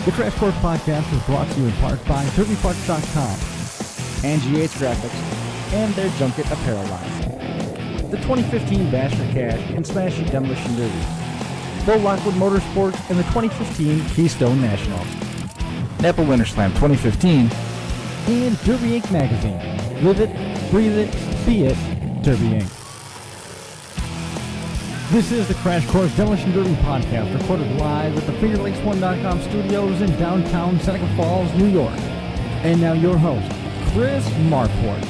The Crash Course Podcast is brought to you in part by DerbyParts.com and GH Graphics and their Junket Apparel line. The 2015 Bash for Cash and Smashy Demolition Derby, Bo Lockwood Motorsports, and the 2015 Keystone National, Napa Winter Slam 2015, and Derby Inc. magazine. Live it, breathe it, be it, Derby Inc. This is the Crash Course Demolition Derby Podcast, recorded live at the FingerLakes1.com studios in downtown Seneca Falls, New York. And now your host, Chris Marport.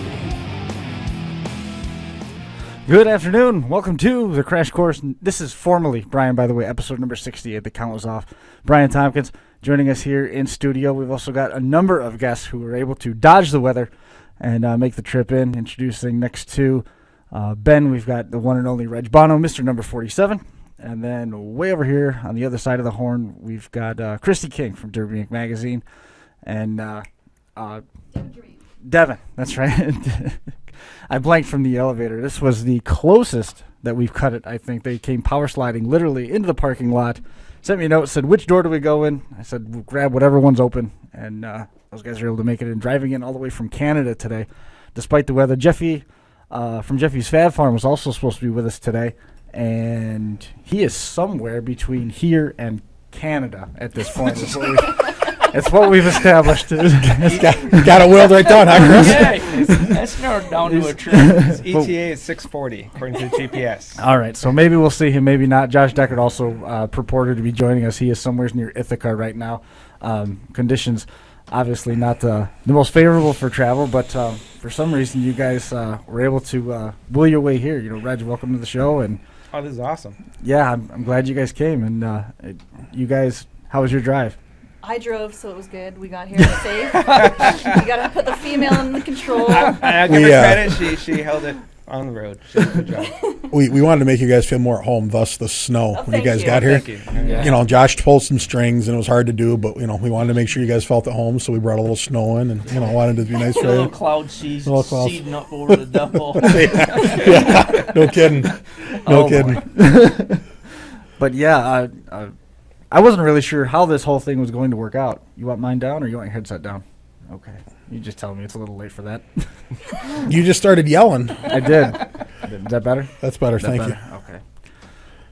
Good afternoon. Welcome to the Crash Course. This is formally, Brian, by the way, episode number 68. The count was off. Brian Tompkins joining us here in studio. We've also got a number of guests who were able to dodge the weather and make the trip in. Introducing next to Ben, we've got the one and only Reg Bonneau, Mr. Number 47. And then way over here on the other side of the horn, we've got Kristi King from Derby Inc. magazine. And Devin, that's right. I blanked from the elevator. This was the closest that we've cut it, I think. They came power sliding literally into the parking lot, sent me a note, said, which door do we go in? I said, we'll grab whatever one's open. And those guys were able to make it in, driving in all the way from Canada today, despite the weather. Jeffy from Jeffy's Fab Farm was also supposed to be with us today, and he is somewhere between here and Canada at this point. It's what we've established. Got it willed right down, huh, Chris? Yeah, that's narrowed down to a trip. His ETA is 640, according to the GPS. All right, so maybe we'll see him, maybe not. Josh Deckard also purported to be joining us. He is somewhere near Ithaca right now. Conditions obviously not the most favorable for travel, but for some reason you guys were able to will your way here. You know, Reg, welcome to the show. And Oh, this is awesome. yeah, I'm glad you guys came. And you guys, how was your drive? I drove, so it was good. We got here safe. You got to put the female in the control. I give her credit. She held it on the road. She did a good job. We wanted to make you guys feel more at home, thus the snow when you guys got here. Thank you. Yeah. You know, Josh pulled some strings, and it was hard to do, but, you know, we wanted to make sure you guys felt at home, so we brought a little snow in and, you know, wanted it to be nice for A little you. cloud seeding up over the double. Yeah, no kidding. No kidding. But yeah, I wasn't really sure how this whole thing was going to work out. You want mine down or you want your headset down? Okay. You just tell me it's a little late for that. You just started yelling. I did. Is that better? That's better, thank you. Okay.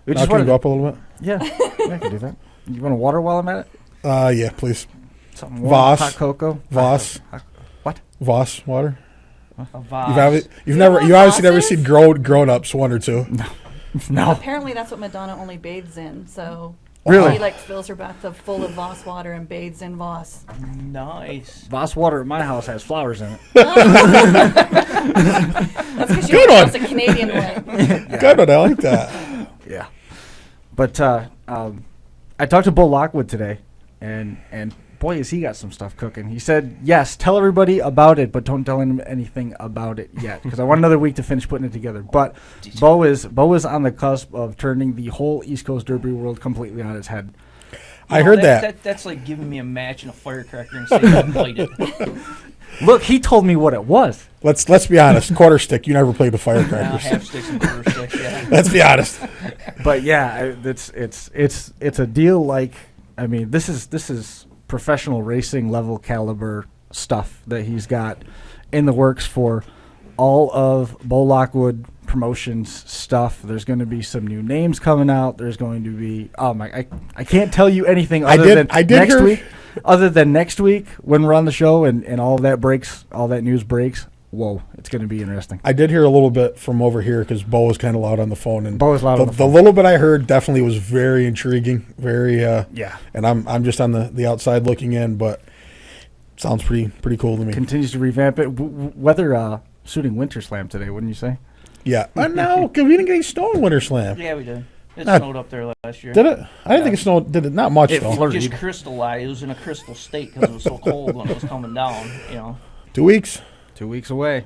Now can you go up a little bit? Yeah, I can do that. You want a water while I'm at it? Yeah, please. Something warm, Voss. hot cocoa? Voss. What? Voss water. A vase. You obviously never seen grown-ups, one or two. No. Apparently, that's what Madonna only bathes in. So Really? she fills her bathtub full of Voss water and bathes in Voss. Nice. Voss water at my house has flowers in it. That's because Good one. it's a Canadian way. Good one, I like that. Yeah. But I talked to Bo Lockwood today, and boy, has he got some stuff cooking. He said, yes, tell everybody about it, but don't tell him anything about it yet, because I want another week to finish putting it together. But Bo is on the cusp of turning the whole East Coast Derby world completely on its head. I heard that. That's like giving me a match and a firecracker and saying I'm invited. Look, he told me what it was. Let's be honest. Quarter stick. You never played the Now, firecrackers. half sticks and quarter sticks, yeah. Let's be honest. But yeah, it's a deal like, I mean, this is professional racing level caliber stuff that he's got in the works for all of Bo Lockwood Promotions stuff. There's going to be some new names coming out. There's going to be I can't tell you anything other than next week when we're on the show and all that news breaks. Whoa, it's going to be interesting. I did hear a little bit from over here because Bo was kind of loud on the phone, and Bo was loud on the phone. The little bit I heard definitely was very intriguing, very yeah. And I'm just on the outside looking in, but it sounds pretty cool to me. Continues to revamp it. Weather suiting Winter Slam today, wouldn't you say? Yeah, no, because we didn't get any snow in Winter Slam. Yeah, we did. It snowed up there last year. Did it? I didn't think it snowed. Did it? Not much It though. flirted. Just crystallized. It was in a crystal state because it was so cold when it was coming down. You know. 2 weeks. 2 weeks away.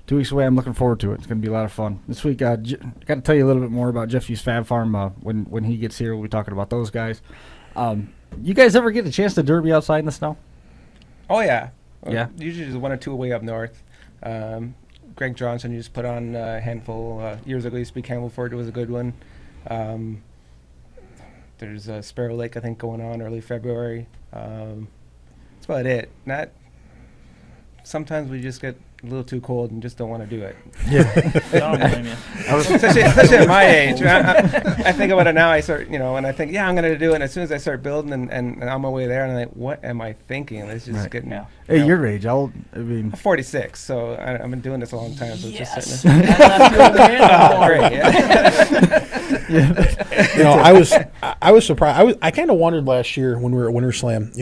2 weeks away. I'm looking forward to it. It's going to be a lot of fun. This week, got to tell you a little bit more about Jeffy's Fab Farm. When he gets here, we'll be talking about those guys. You guys ever get a chance to derby outside in the snow? Oh, yeah. Yeah. Usually there's one or two away up north. Greg Johnson used to put on a handful years ago. Used to be Campbellford. It was a good one. There's a Sparrow Lake, I think, going on early February. That's about it. Sometimes we just get a little too cold and just don't want to do it. I don't blame you. Especially at my age. I think about it now. I start, and I think, I'm going to do it. And as soon as I start building and I'm on my way there, and I'm like, what am I thinking? It's just getting. Yeah. Hey, your age? I'm 46, so I've been doing this a long time. So it's just sitting I was surprised. I kind of wondered last year when we were at Winter Slam,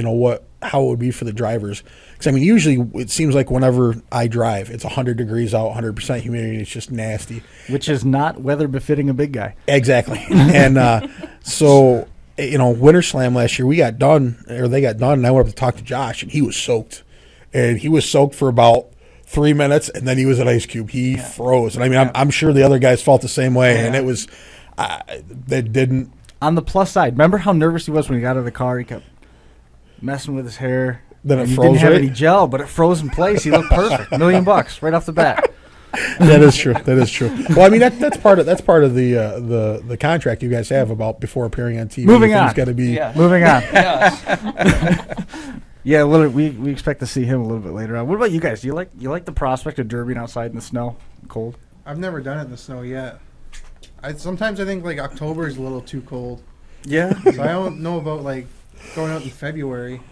how it would be for the drivers. Because, usually it seems like whenever I drive, it's 100 degrees out, 100% humidity, it's just nasty. Which is not weather befitting a big guy. Exactly. And so, Winter Slam last year, they got done, and I went up to talk to Josh, and he was soaked. And he was soaked for about 3 minutes, and then he was an ice cube. He froze. And I'm sure the other guys felt the same way, and it was, they didn't. On the plus side, remember how nervous he was when he got out of the car? He kept messing with his hair. Then it he froze. Didn't have any gel, but it froze in place. He looked perfect. $1 million right off the bat. That is true. Well, that's part of the contract you guys have about before appearing on TV. Moving on. Got to be moving on. Yeah, we expect to see him a little bit later on. What about you guys? Do you like the prospect of derbying outside in the snow, cold? I've never done it in the snow yet. Sometimes I think October is a little too cold. Yeah. So I don't know about going out in February.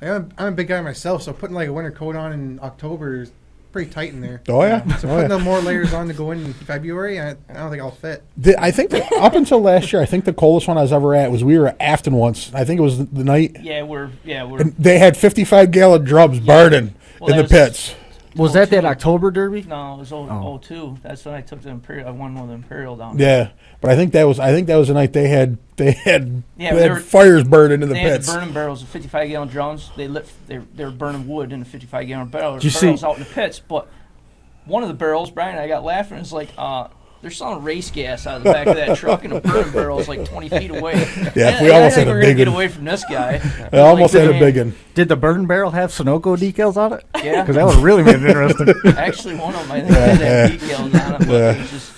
I'm a big guy myself, so putting a winter coat on in October is pretty tight in there. Oh yeah. So putting the more layers on to go in February, I don't think I'll fit. I think that up until last year, I think the coldest one I was ever at was we were at Afton once. I think it was the night. We're. And they had 55-gallon drums burning in the pits. Was that October Derby? No, it was 02. That's when I took the Imperial. I won with the Imperial down there. Yeah, but I think that was the night they had fires burning in the pits. They had the burning barrels of 55-gallon drums. They were burning wood in the 55-gallon barrels out in the pits. But one of the barrels, Brian and I got laughing. It's like, they're selling race gas out of the back of that truck, and the burning barrel is 20 feet away. Yeah, we almost had a big one. We're going to get away from this guy. I almost had a big one. Did the burn barrel have Sunoco decals on it? Yeah. Because that would really made it interesting. Actually, one of them, I think, had decals on it. But it was just,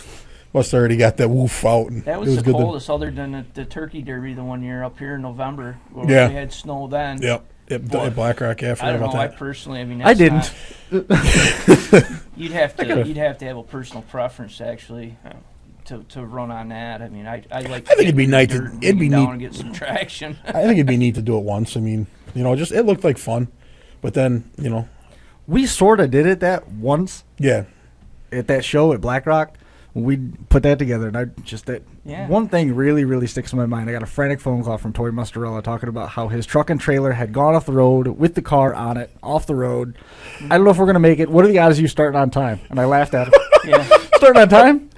must have already got that woof out. And that was the coldest other than the Turkey Derby the one year up here in November where we had snow then. Yep. At Black Rock, I forgot about that. I personally, I didn't. You'd have to have a personal preference actually to run on that. I mean, I like. I think it'd be nice to and get some traction. I think it'd be neat to do it once. I mean, just it looked like fun, but then we sort of did it that once. Yeah. At that show at Black Rock. We put that together, and one thing really, really sticks in my mind. I got a frantic phone call from Tori Mustarella talking about how his truck and trailer had gone off the road with the car on it, off the road. I don't know if we're going to make it. What are the odds of you starting on time? And I laughed at him. Starting on time?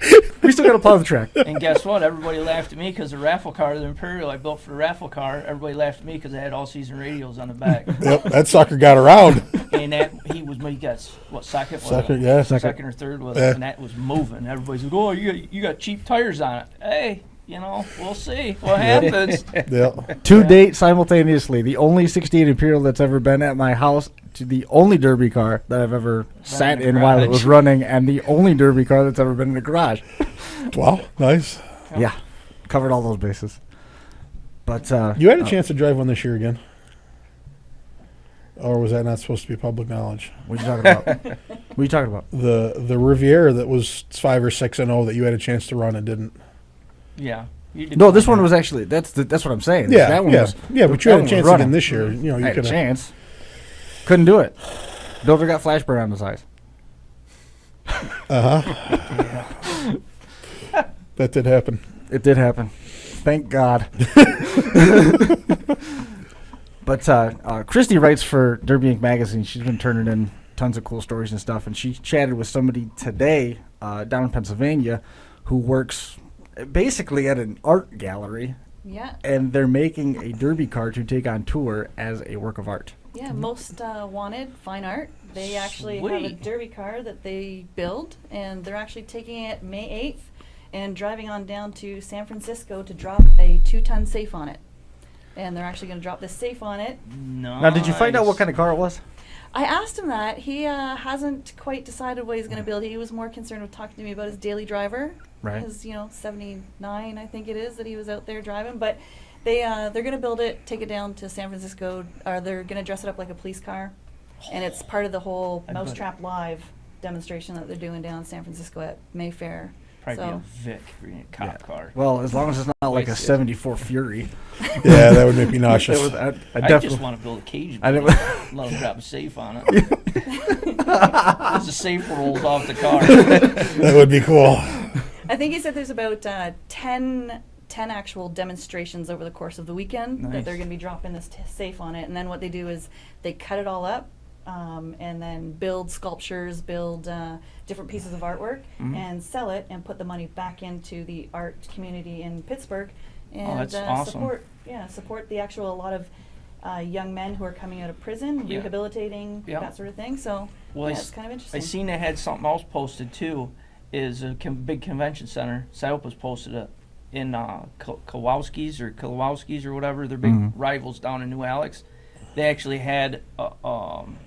We still got to plow the track. And guess what? Everybody laughed at me because the raffle car, the Imperial I built for the raffle car, everybody laughed at me because I had all-season radios on the back. Yep, that sucker got around. And he got, second? Second or third with it, and that was moving. Everybody's like, oh, you got cheap tires on it. Hey, we'll see what happens. To date, simultaneously, the only 68 Imperial that's ever been at my house, to the only Derby car that I've ever sat in while it was running, and the only Derby car that's ever been in the garage. Wow, nice. Yeah, covered all those bases. But you had a chance to drive one this year again. Or was that not supposed to be public knowledge? What are you talking about? What are you talking about? The Riviera that was 5 or 6-0 that you had a chance to run and didn't. Yeah. No, this one was actually that's what I'm saying. Yeah, that one yeah, was, yeah. But you had a chance again this year. You had a chance. Couldn't do it. Builder got flash burn on his eyes. That did happen. It did happen. Thank God. But Kristi writes for Derby Inc. magazine. She's been turning in tons of cool stories and stuff. And she chatted with somebody today down in Pennsylvania who works basically at an art gallery. Yeah. And they're making a Derby car to take on tour as a work of art. Yeah, Most Wanted Fine Art. They actually have a Derby car that they build, and they're actually taking it May 8th and driving on down to San Francisco to drop a 2-ton safe on it. And they're actually going to drop this safe on it. Nice. Now, did you find out what kind of car it was? I asked him that. He hasn't quite decided what he's going to build. He was more concerned with talking to me about his daily driver. Right. His, 79, I think it is, that he was out there driving. But They're gonna build it, take it down to San Francisco, or they're gonna dress it up like a police car, and it's part of the whole Mousetrap Live demonstration that they're doing down in San Francisco at Mayfair. Probably So- be a Vic cop car. Well, as long as it's not like a '74 Fury. Yeah, that would make me nauseous. I I definitely. just want to build a cage. I Let didn't- them drop a safe on it. As the safe rolls off the car. That would be cool. I think he said there's about 10 actual demonstrations over the course of the weekend Nice. that they're going to be dropping this safe on it. And then what they do is they cut it all up and then build sculptures, build different pieces of artwork, and sell it and put the money back into the art community in Pittsburgh. And that's awesome. support the actual, a lot of young men who are coming out of prison, Yeah. rehabilitating, Yeah. that sort of thing. So Well, it's kind of I interesting. seen they had something else posted too. Is a big convention center. Psyopus posted it in Kowalski's or whatever. They're big rivals down in New Alex. They actually had an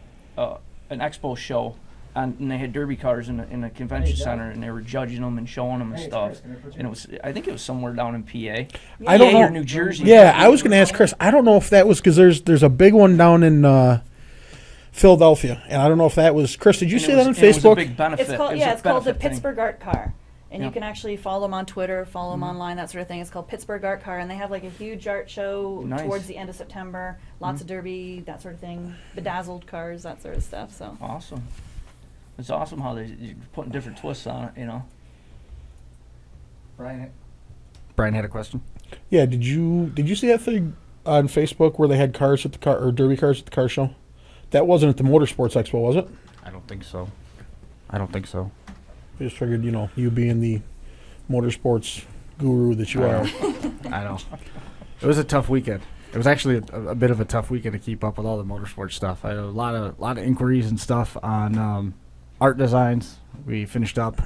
expo show, and they had derby cars in a convention center, and they were judging them and showing them and stuff. And it was, I think it was somewhere down in PA. I don't PA know. or New Jersey. Yeah, I was going to ask Chris. I don't know if that was because there's a big one down in Philadelphia, and I don't know if that was Chris. Did you And see it that on was- and it was a Facebook? big benefit. It's called It was a it's called the benefit thing. Pittsburgh Art Car, and Yeah. you can actually follow them on Twitter, follow them online, that sort of thing. It's called Pittsburgh Art Car, and they have like a huge art show Nice. towards the end of September. Lots of derby, that sort of thing, bedazzled cars, that sort of stuff. So Awesome. It's awesome how they're putting different twists on it, you know. Brian had a question. Yeah. Did you see that thing on Facebook where they had cars at the car or derby cars at the car show? That wasn't at the Motorsports Expo, was it? I don't think so. I don't think so. I just figured, you being the motorsports guru that you are. I know. It was a tough weekend. It was actually a bit of a tough weekend to keep up with all the motorsports stuff. I had a lot of inquiries and stuff on art designs. We finished up,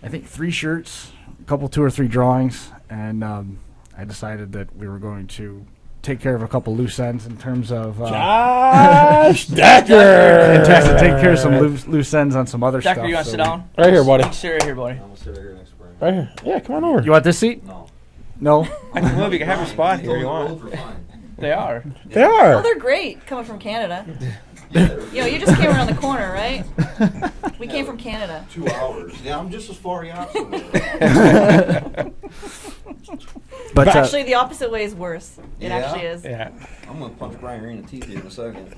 I think, 3 shirts, a couple 2 or 3 drawings, and I decided that we were going to take care of a couple loose ends in terms of Josh Decker. and to take care of some loose ends on some other Decker, stuff. you want to so sit down? Right here, buddy. You can sit right here, buddy. I'm gonna sit right here next to Brian. Right here. Yeah, come on over. You want this seat? No. No. I can move. You can have your spot here. Those You roads want? were fine. They are. They oh, are. they're great coming from Canada. You just came around the corner, right? We came from Canada. 2 hours. Yeah, I'm just as far out. But Actually, the opposite way is worse. It Yeah? actually is. Yeah. I'm gonna punch Brian right in the teeth here in a second.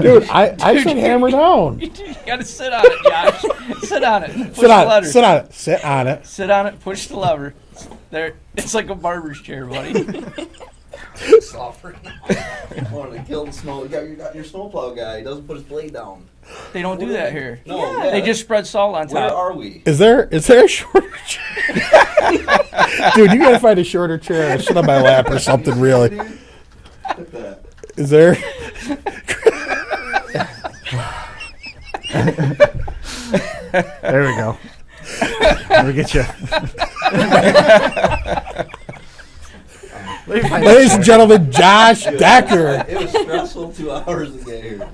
Dude, I said hammer down. You gotta sit on it, Josh. Sit on it. Push Sit the on lever. it. Sit on it. Sit on it. Sit on it. Push the lever. There. It's like a barber's chair, buddy. Softer. Wanted to kill the snow. You got your snowplow guy. He doesn't put his blade down. They don't do that here. No, They just spread salt on Where top. are we? Is there a shorter chair? Dude, you gotta find a shorter chair. Sit on my lap or something, really. Look at that. Is there? there we go. Let me get you. Ladies and gentlemen, Josh Decker. It was stressful 2 hours to get here.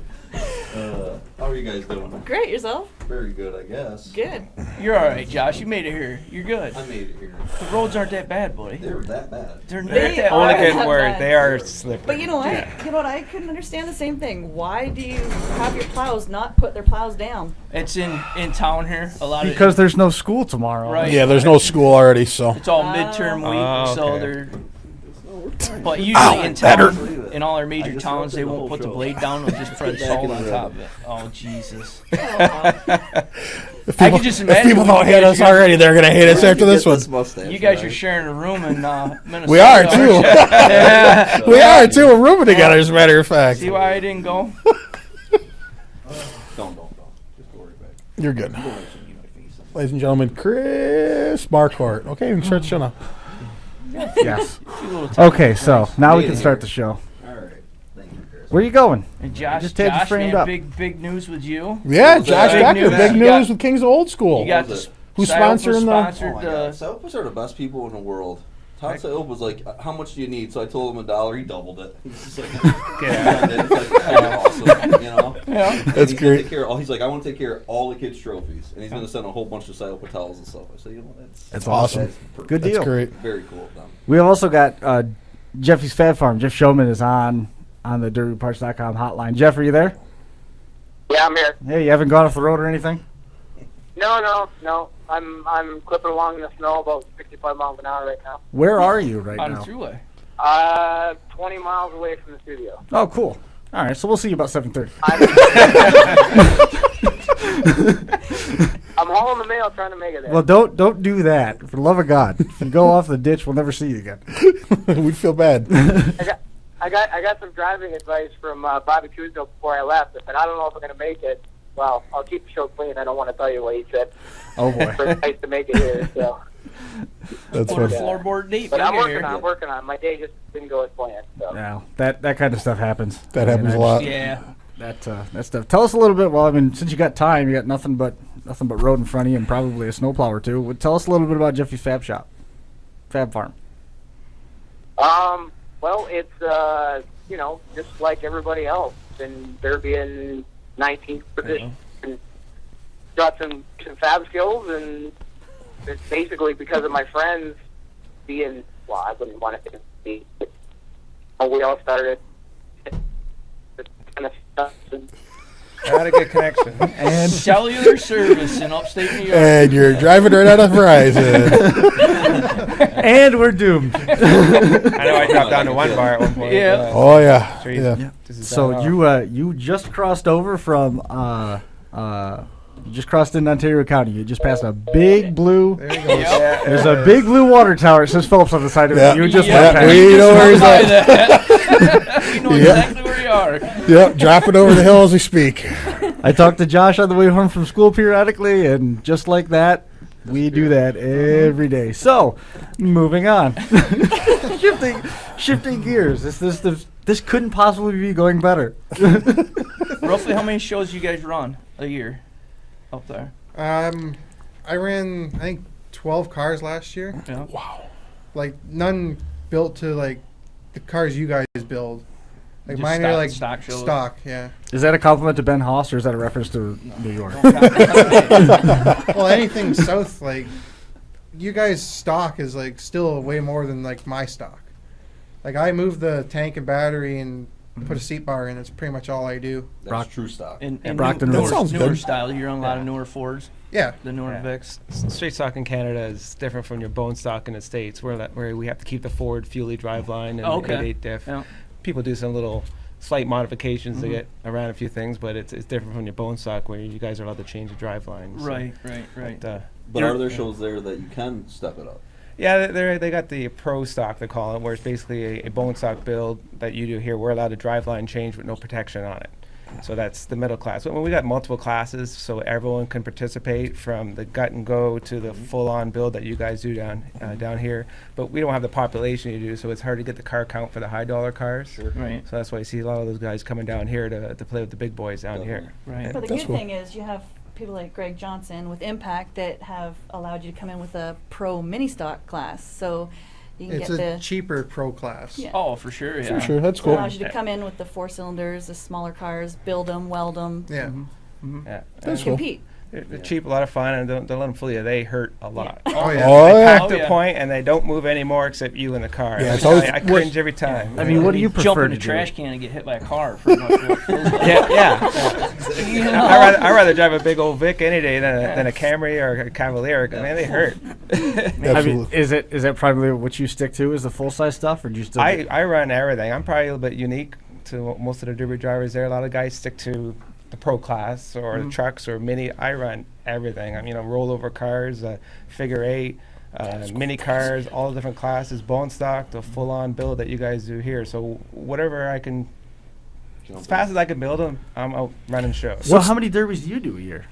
How are you guys doing? Great, yourself? Very good, I guess. Good. You're all right, Josh. You made it here. You're good. I made it here. The roads aren't that bad, buddy. They were that bad. They're not They that are. Only bad. good word. They are slippery. But you know what? You know what? I couldn't understand the same thing. Why do you have your plows not put their plows down? It's in town here. A lot Because of there's no school tomorrow. Right. Yeah, there's no school already, so. it's all midterm week, Oh, so okay. they're. But usually in town, in all our major just towns, wrote they the won't whole put the show. blade down. They'll just spread Back salt in on the top of it. Oh Jesus! If I could just if imagine people when don't you hate guys us are- already, they're gonna hate us after this one. You guys are sharing a room in Minnesota. We are aren't too. you? Yeah. We are too. We're rooming together, as a matter of fact. See why I didn't go? Don't. Just worry about it. You're good. Ladies and gentlemen, Chris Marquardt. Okay, we can start the show now. Yes. You little tiny Okay, so guys. now we can start the show. All right. Thank you, Chris. Where are you going? And Josh, Just had you Josh, framed man, up. big news with you. Yeah, Big Josh news. Decker. Big You got- news with Kings of Old School. You got was the it? Who's Psyopus sponsoring the- sponsored Oh my the God. Psyopus are the best people in the world. Todd Psyopus was like, how much do you need? So I told him $1. He doubled it. He's just like, Yeah. it's like, oh, awesome, you know? Yeah. That's He's gonna great. take care of he's like, I want to take care of all the kids' trophies, and he's going to send a whole bunch of Silo Patels and stuff. I said, That's awesome. perfect. Good deal. That's great. Very cool of them. We have also got Jeffy's Fab Farm. Jeff Schoeman is on the DerbyParts.com hotline. Jeff, are you there? Yeah, I'm here. Hey, you haven't gone off the road or anything? No. I'm clipping along in the snow about 65 miles an hour right now. Where are you right On now? the thruway. 20 miles away from the studio. Oh, cool. All right, so we'll see you about 7:30. I'm hauling the mail trying to make it there. Well, don't do that. For the love of God, if you go off the ditch, we'll never see you again. We'd feel bad. I got some driving advice from Bobby Kuzno before I left. I said, I don't know if I'm going to make it. Well, I'll keep the show clean. I don't want to tell you what he said. Oh boy. It's nice to make it here. So. That's Or funny. floorboard deep. But I'm in working on it. My day just didn't go as planned. So. Yeah, that kind of stuff happens. That happens a lot. Yeah. That stuff. Tell us a little bit. Well, I mean, since you got time, you got nothing but road in front of you, and probably a snowplow or two. Tell us a little bit about Jeffy's Fab Farm. Well, it's just like everybody else, and Derby in 19th position. And got some fab skills, and it's basically because of my friends being. Well, I wouldn't want it to be. We all started. Kind of stuff. Not a good connection. And cellular service in upstate New York. And you're driving right out of Verizon. And we're doomed. I know I dropped down to one bar at one point. Yeah. Oh, yeah. Sure Yeah. this is So down off. you just crossed over from you just crossed into Ontario County. You just passed a big blue. There you go. Yep. There's a big blue water tower. It says Phillips on the side of it. Yeah. You just Yeah, went past. we know where he's By at. that. We know exactly where you are. Yep, dropping over the hill as we speak. I talk to Josh on the way home from school periodically, and just like that, we do that every day. So, moving on, shifting gears. This couldn't possibly be going better. Roughly how many shows you guys run a year up there? I ran, I think, 12 cars last year. Yeah. Like, none built to, like, the cars you guys build. Like, Just mine are, like, stock shows? stock, yeah. Is that a compliment to Ben Hoss, or is that a reference to New York? Well, anything south, like, you guys' stock is, like, still way more than, like, my stock. Like, I move the tank and battery and put a seat bar in. That's pretty much all I do. That's true stock. And Brockton newer, Road. That sounds newer good. style. You run a lot of newer Fords, Yeah. the newer Yeah. Vics. Straight stock in Canada is different from your bone stock in the States, where we have to keep the Ford Fuelie driveline and Oh, okay. 8 diff. Yeah. People do some little slight modifications to get around a few things, but it's different from your bone stock where you guys are allowed to change the drivelines. Right. But, But are there shows there that you can step it up? yeah, they got the pro stock, they call it, where it's basically a bone stock build that you do here. We're allowed to driveline change with no protection on it. So that's the middle class. When we got multiple classes, so everyone can participate from the gut and go to the full-on build that you guys do down here. But we don't have the population you do, so it's hard to get the car count for the high-dollar cars. Sure. Right. So that's why you see a lot of those guys coming down here to play with the big boys down here. Right. But the That's good cool. thing is you have people like Greg Johnson with Impact that have allowed you to come in with a pro mini stock class. So you can It's get a the cheaper pro class. Yeah. Oh, for sure. Yeah. For sure, that's It cool. allows you to come in with the 4 cylinders, the smaller cars, build them, weld them, Yeah. Yeah. That's And cool. compete. they're cheap, a lot of fun, and don't let them fool you. They hurt a lot. Oh, yeah. Oh, They yeah. pack Oh, to yeah. a point, and they don't move anymore except you in the car. Yeah, it's I always- cringe every time. I mean, what do you Jump prefer in to the do? trash can and get hit by a car. Pretty much what it feels like. yeah. You know? I'd rather drive a big old Vic any day than a Camry or a Cavalier. Man, they hurt. I mean, Absolutely. is that primarily what you stick to? Is the full size stuff, or do you still? I run everything. I'm probably a little bit unique to most of the derby drivers there. A lot of guys stick to the pro class or the trucks or mini. I run everything. I mean, rollover cars, figure 8, mini cars, all the different classes, bone stock, the full on build that you guys do here. So whatever I can, as fast as I can build them, I'm out running shows. So how many derbies do you do a year?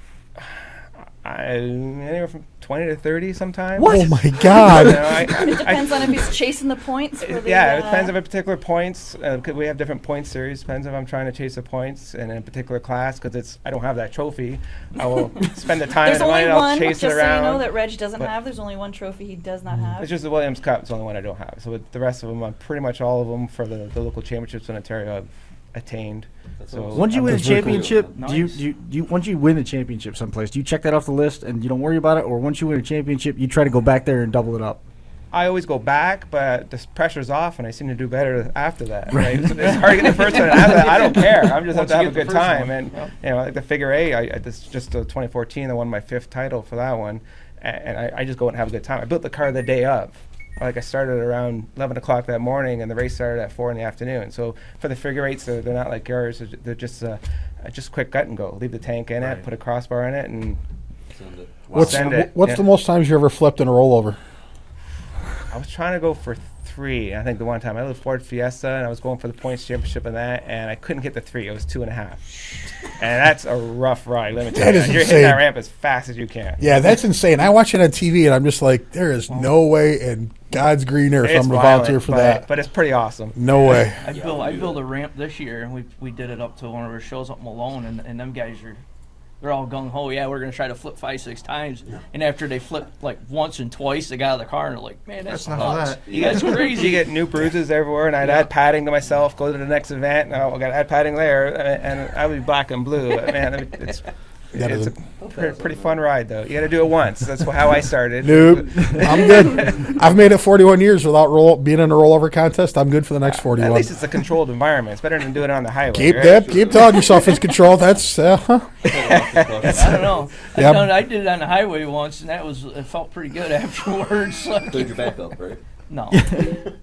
Anywhere from 20 to 30 sometimes. Oh my God. You know, I- It depends on if he's chasing the points. For the, yeah, it depends on a particular points. 'Cause we have different point series. Depends if I'm trying to chase the points in a particular class. Because I don't have that trophy. I will spend the time There's and only money. I'll one, chase just it so around. you know, that Reg doesn't But- have. There's only one trophy he does not have. It's just the Williams Cup. It's the only one I don't have. So with the rest of them, pretty much all of them for the local championships in Ontario, I have attained. So Once you win a That's really cool. championship, Nice. do you once you win a championship someplace, do you check that off the list and you don't worry about it, or once you win a championship, you try to go back there and double it up? I always go back, but the pressure's off, and I seem to do better after that. Right? So it's hard to get the first one. I don't care. I'm just have to have a good time, and like the figure eight. This just 2014. I won my 5th title for that one, and I just go and have a good time. I built the car the day of. Like I started around 11 o'clock that morning, and the race started at 4 in the afternoon. So for the figure eights, they're not like yours. They're just quick gut and go. Leave the tank in it, put a crossbar in it, and send it. What's the most times you ever flipped in a rollover? I was trying to go for 3. I think the one time I had a Ford Fiesta, and I was going for the points championship in that, and I couldn't hit the 3. It was 2.5, and that's a rough ride. Let me tell you, you're hitting that ramp as fast as you can. Yeah, that's insane. I watch it on TV, and I'm just like, there is no way in God's green earth I'm going to volunteer for that. But it's pretty awesome. No way. I built a ramp this year, and we did it up to one of our shows up in Malone, and them guys they're all gung ho. Yeah, we're gonna try to flip 5-6 times, and after they flip like once and twice, they got out of the car and they're like, "Man, that's nuts. That's crazy." You get new bruises everywhere, and I'd add padding to myself. Go to the next event, and I got to add padding there, and I would be black and blue. Man, it's a pretty fun ride, though. You got to do it once. That's how I started. Nope, I'm good. I've made it 41 years without being in a rollover contest. I'm good for the next 41. At least it's a controlled environment. It's better than doing it on the highway. Keep telling yourself it's controlled. That's I don't know. Yep. I did it on the highway once, and it felt pretty good afterwards. Like, Cleared your back up, right? no.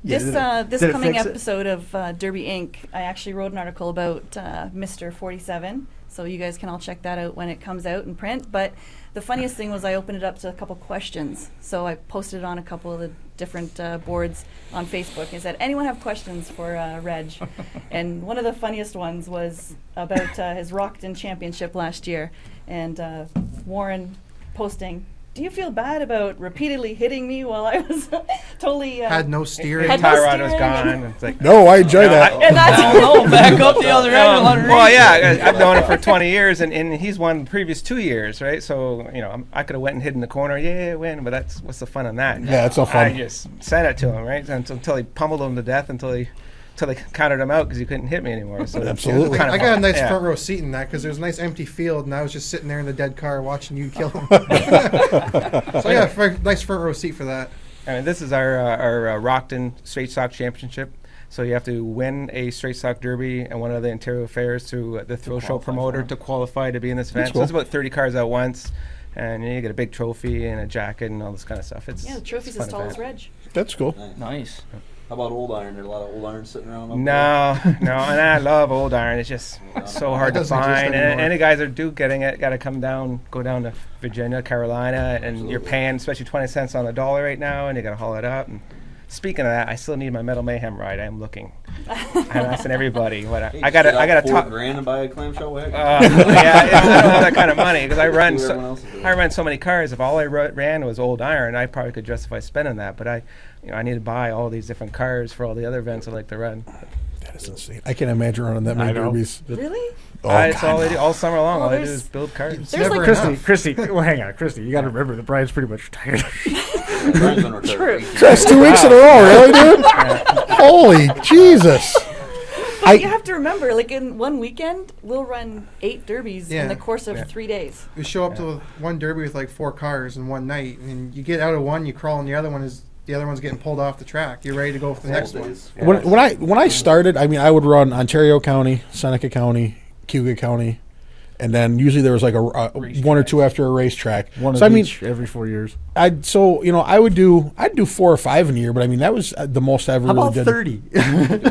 This Did it coming fix it? episode of Derby Inc., I actually wrote an article about Mr. 47, so you guys can all check that out when it comes out in print. But the funniest thing was I opened it up to a couple questions. So I posted it on a couple of the different boards on Facebook and said, anyone have questions for Reg? And one of the funniest ones was about his Rockton championship last year. And Warren posting, do you feel bad about repeatedly hitting me while I was totally... had no steering. Had no Tie rod was steering. gone. And it's like, no, I enjoy that. And that's Back up the other end and let it well, race. yeah, I've known him for 20 years, and he's won the previous 2 years, right? So, I could have went and hid in the corner, win, but what's the fun in that? Yeah, it's no fun. I just sent it to him, right? Until he pummeled him to death, until they counted him out because he couldn't hit me anymore. So Absolutely. I got a nice front row seat in that because there was a nice empty field, and I was just sitting there in the dead car watching you kill him. So yeah, nice front row seat for that. I mean, this is our Rockton Straight Stock Championship. So you have to win a straight stock derby and one of the Ontario fairs through the thrill show promoter to qualify to be in this event. Cool. So it's about 30 cars at once, and you get a big trophy and a jacket and all this kind of stuff. the trophy's as tall as Reg. That's cool. Nice. How about old iron? There are a lot of old irons sitting around. No, and I love old iron. It's just so hard to doesn't exist find. And anymore. any guys that do getting it got to go down to Virginia, Carolina, and you're paying especially 20 cents on the dollar right now, and you got to haul it up. And speaking of that, I still need my Metal Mayhem ride. I am looking. I'm asking everybody. I got to talk. $4,000 and buy a clamshell wagon. I don't have that kind of money because I run so many cars. If all I ran was old iron, I probably could justify spending that. But I need to buy all these different cars for all the other events I like to run. That is insane. I can't imagine running that many derbies. Really? It's all I do all summer long. All I do is build cars. There's like Kristi, well, hang on, Kristi. You got to remember that Brian's pretty much retired. True. That's 2 weeks in a row, really, dude? Holy Jesus. You have to remember, like in one weekend, we'll run 8 derbies in the course of 3 days. We show up to one derby with like 4 cars in one night, and you get out of one, you crawl, and the other one's getting pulled off the track. You're ready to go for the next one. When I started, I would run Ontario County, Seneca County, Cayuga County, and then usually there was like a one or two after a racetrack. One of each every 4 years. I'd do 4 or 5 in a year, but that was the most I ever How really about did. 30?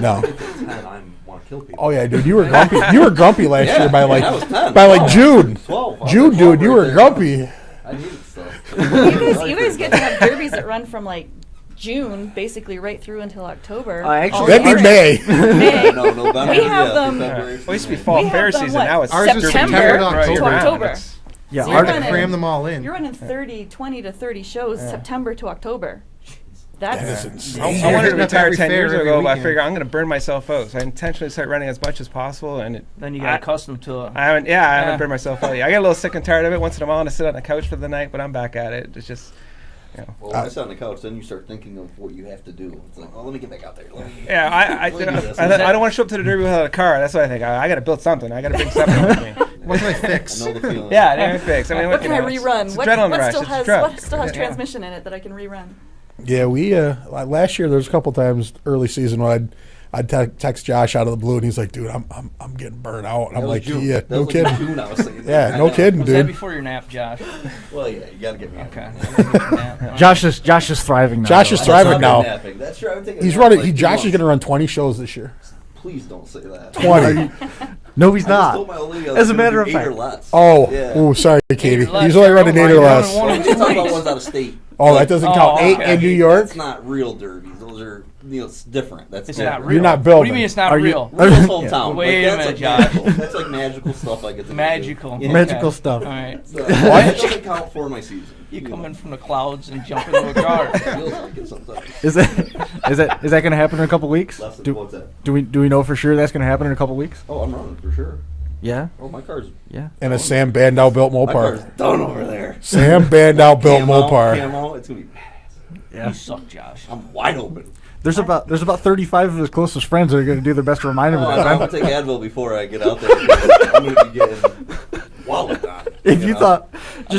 No. I want to kill people. Oh yeah, dude, you were grumpy. You were grumpy last year by that was 10. like June. 12. June, dude, you were grumpy. I needed stuff. You guys get to have derbies that run from like June, basically right through until October. That'd be May. No, November. We have them. February. Well, it used to be fall fair season. Now it's Ours is September September to October. Yeah, So You you're have to running- cram them all in. You're running 20 to 30 shows September to October. That's insane. I wanted to Hitting up retire every 10 fair years every ago, but I weekend. figure I'm going to burn myself out. So I intentionally start running as much as possible, and Then you get accustomed to it. I haven't burned myself out yet. I get a little sick and tired of it. Once in a while, I sit on the couch for the night, but I'm back at it. It's just Well, when I sit on the couch, then you start thinking of what you have to do. It's like, let me get back out there. Yeah, I don't want to show up to the derby without a car. That's what I think. I got to build something. I got to bring something with me. What can I fix? I know the feeling. Yeah, they haven't fixed. What can I rerun? It's What adrenaline rush. still It's has a drug. what still has transmission in it that I can rerun? Yeah, we last year there was a couple times early season when I'd text Josh out of the blue and he's like, dude, I'm getting burnt out. And I'm like, yeah, no kidding. June, I was saying Yeah, no kidding, Was dude. that before your nap, Josh? Well, yeah, you got to get me. Okay. Josh is thriving now. Josh is though. thriving now. Napping. That's true. I'm taking He's a nap running. like Josh 2 is going to run 20 shows this year. Please don't say that. 20. No, he's I just told not. my old lady I was As a gonna matter do of 8 or fact. less. Oh, Yeah. oh, sorry, Katie. less, He's only running 8 or Carolina, less. one Well, and you're talking two about weeks. ones out of state. Oh, that doesn't count. Oh, 8 okay. in New York. That's not real derbies. Those are, it's different. That's It's different. not real. You're not What building. do you mean it's not Are you- real? Real hometown. Wait a that's minute, like Josh. magical. That's like magical stuff I get to Magical. do. Yeah. Magical Okay. stuff. All right. So, that doesn't count for my season. You come in from the clouds and jump into a car. It feels like it sometimes. Is that going to happen in a couple weeks? Less than Do, what's that? do we know for sure that's going to happen in a couple weeks? Oh, I'm running for sure. Yeah. Oh, my car's And a Sam Bandow built my car's Mopar. done over there. Sam Bandow built Mopar. Camo, it's gonna be badass. Yeah. You suck, Josh. I'm wide open. There's about 35 of his closest friends that are going to do their best to remind him Oh, of I'm that. gonna take Advil before I get out there. Because I'm gonna be getting walloped on. If you know? thought,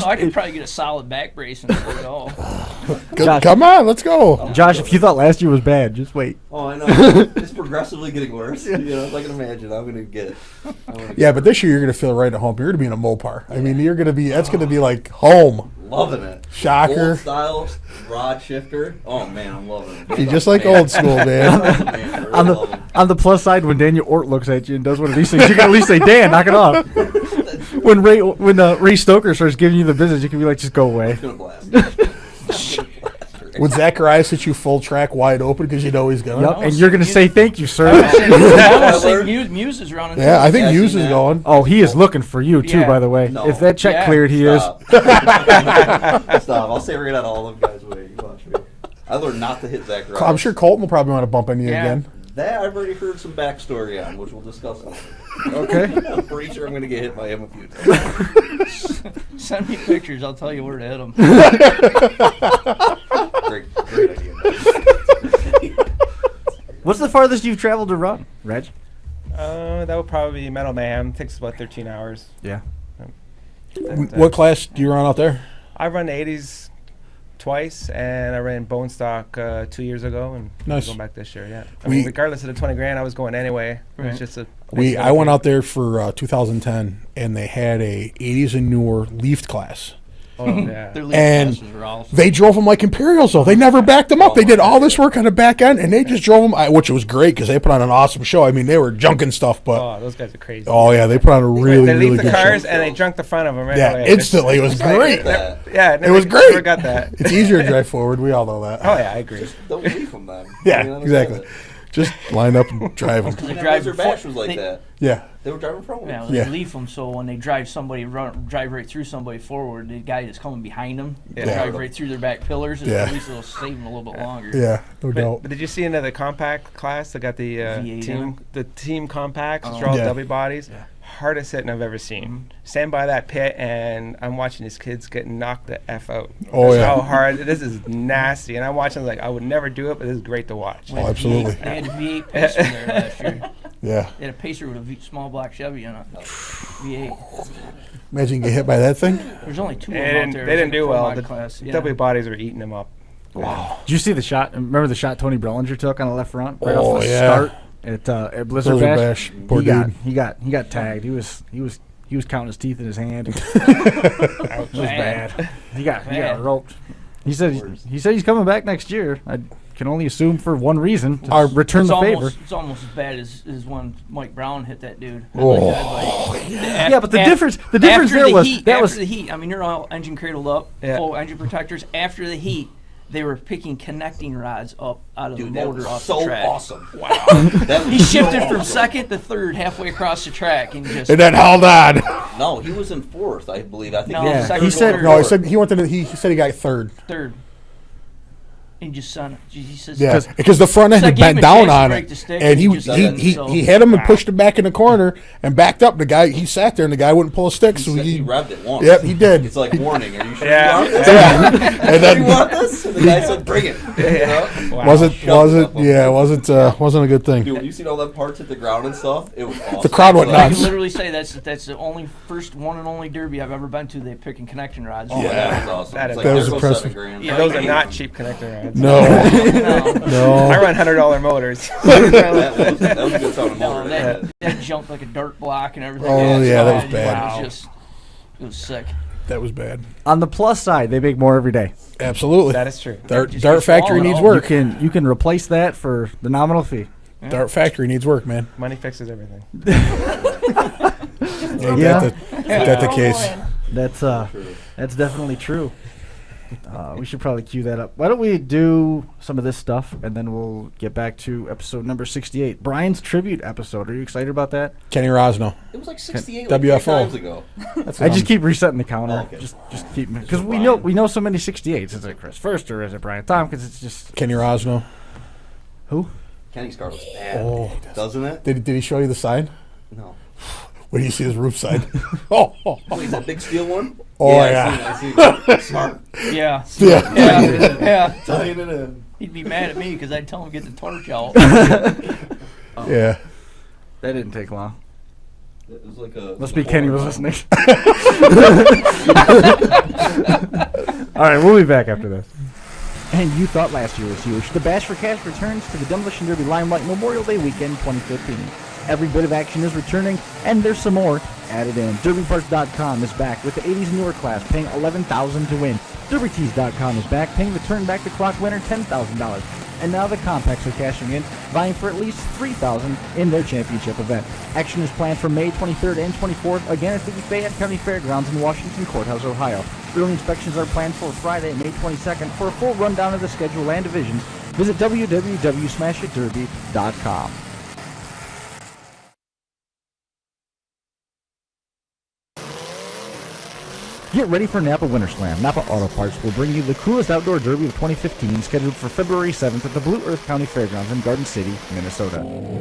I could probably get a solid back brace and go. Go- Come on, let's go. Josh, if you thought last year was bad, just wait. Oh, I know. It's progressively getting worse. You know, if I can imagine, I'm gonna get it. Yeah, but this year you're going to feel right at home. You're going to be in a Mopar. I mean, that's going to be like home. Loving it. Shocker. Old style rod shifter. Oh man, I'm loving it. You're just like old school, man. Man, I really On love 'em. the plus side, when Daniel Ort looks at you and does one of these things, you can at least say, Dan, knock it off. When Ray Stoker starts giving you the business, you can be like, just go away. It's gonna blast. I'm gonna blast her. Would Zacharias hit you full track wide open because you know he's going? Yep, and you're going to say thank you, sir. I want to say Muse is running. Yeah, I think Yeah, Hughes seen is that. going. Oh, he is looking for you, too, Yeah. by the way. No. If that check Yeah. cleared, he is. Stop. Stop. I'll say right out all them guys' way. You watch me. I learned not to hit Zach Rice. I'm sure Colton will probably want to bump into you Yeah. again. That I've already heard some backstory on, which we'll discuss later. Okay. I'm pretty sure I'm going to get hit by him a few times. Send me pictures. I'll tell you where to hit them. Great idea. What's the farthest you've traveled to run, Reg? That would probably be Metal Mayhem. Takes about 13 hours. Yeah. What class do you run out there? I run the 80s twice, and I ran Bone Stock 2 years ago, and Nice. I'm going back this year. Yeah. I mean, regardless of the 20 grand, I was going anyway. It was Right. just a. I went out there for 2010, and they had a 80s and newer Leafed class. Oh yeah. Their lead And classes were awesome. they drove them like Imperials, though. They never backed them up. They did all this work on the back end, and they just drove them, which was great because they put on an awesome show. I mean, they were junking stuff, but Oh, those guys are crazy. yeah, they put on a really, they really leave the good cars show. and they drunk the front of them right Yeah, away. instantly. It was great. That. Yeah, It was never great. got that. It's easier to drive forward. We all know that. Oh yeah, I agree. Don't leave them then. Yeah, I mean, I don't exactly. get it. Just line up and drive them. They That drive Razor Bash was like that. Yeah. They were driving front Yeah, wheels. they Yeah. leave them so when they drive drive right through somebody forward, the guy that's coming behind them, Yeah. drive right through their back pillars, and Yeah. at least it'll save them a little bit longer. Yeah, no doubt. But did you see another compact class that got the V8 team compacts, which Oh. are all Yeah. W bodies? Hardest hitting I've ever seen. Stand by that pit, and I'm watching these kids get knocked the F out. Oh, That's yeah. how hard this is nasty. And I'm watching like I would never do it, but this is great to watch. Oh, absolutely. They had a V8 Pacer there last year. Yeah. They had a Pacer with a small black Chevy in it. V8. Imagine you get hit by that thing. There's only two of They them out didn't, there. they didn't do well. The The class. Yeah. W bodies were eating them up. Wow. Did you see the shot? Remember the shot Tony Bellinger took on the left front right Oh, off the yeah. start at Blizzard Blizzard Bash? Bash. Poor dude. He got tagged. He was counting his teeth in his hand. It was bad. He got roped. He said he's coming back next year. I can only assume for one reason: to return the favor. It's almost as bad as when Mike Brown hit that dude. Oh. Yeah, but the difference there was after the heat. I mean, you're all engine cradled up, Yeah. full engine protectors. After the heat, they were picking connecting rods up out of Dude, the that motor was off so the track. awesome. Wow. He shifted from second to third halfway across the track and just. And then held on. No, he was in fourth, I believe. I think No, he was second third or or third. No, he said he said he got third. Third. And just son, he says, Yeah, because the front end had bent down on it, and he hit him and pushed him back in the corner and backed up. The guy, he sat there, and the guy wouldn't pull a stick, so he revved it once. Yep, he did. It's like, warning, are you sure Yeah. you want this? Yeah. And then you want this? And the guy said, bring it. Wow. wasn't a good thing. Dude, when you seen all them parts hit the ground and stuff, it was awesome. The crowd went I nuts. can literally say that's the only first one and only derby I've ever been to. They picking connection rods. Oh, Yeah. that was awesome. That It's is- like, that was there goes impressive. $7,000. Yeah. Those are not cheap connector rods. No. I run $100 motors. that was a good sounding No, motor. that jumped like a dirt block and everything. Oh, yeah, that was It bad. it was sick. That was bad. On the plus side, they make more every day. Absolutely. That is true. Dart Just keep Factory swallowing needs it work. You can replace that for the nominal fee. Dart Factory needs work, man. Money fixes everything. Ain't that the case? That's definitely true. We should probably cue that up. Why don't we do some of this stuff, and then we'll get back to episode number 68, Brian's tribute episode. Are you excited about that? Kenny Rosno. It was like 68 WFO. like 3 times ago. I just keep resetting the counter. Oh, okay. Just keep because Mr. we know so many 68s. Is it Chris First or is it Brian Tompkins? It's just Kenny Rosno. who? Kenny's car was bad, Oh. doesn't it? Did he show you the sign? No. Where do you see his roof sign? oh, Wait, is that big steel one? yeah. I seen it. Smart. Yeah. Yeah. Yeah. Tying it in. He'd be mad at me because I'd tell him to get the torch out. Yeah. That didn't take long. It was like a. Must be Kenny was listening. All right, we'll be back after this. And you thought last year was huge. The Bash for Cash returns to the Demolition Derby Limelight Memorial Day weekend 2015. Every bit of action is returning, and there's some more added in. DerbyParts.com is back with the 80s newer class, paying $11,000 to win. DerbyTees.com is back, paying the turn back the clock winner $10,000. And now the Compacts are cashing in, vying for at least $3,000 in their championship event. Action is planned for May 23rd and 24th, again at the Fayette County Fairgrounds in Washington Courthouse, Ohio. Early inspections are planned for Friday, May 22nd. For a full rundown of the schedule and divisions, visit www.smashitderby.com. Get ready for Napa Winter Slam. Napa Auto Parts will bring you the coolest outdoor derby of 2015, scheduled for February 7th at the Blue Earth County Fairgrounds in Garden City, Minnesota.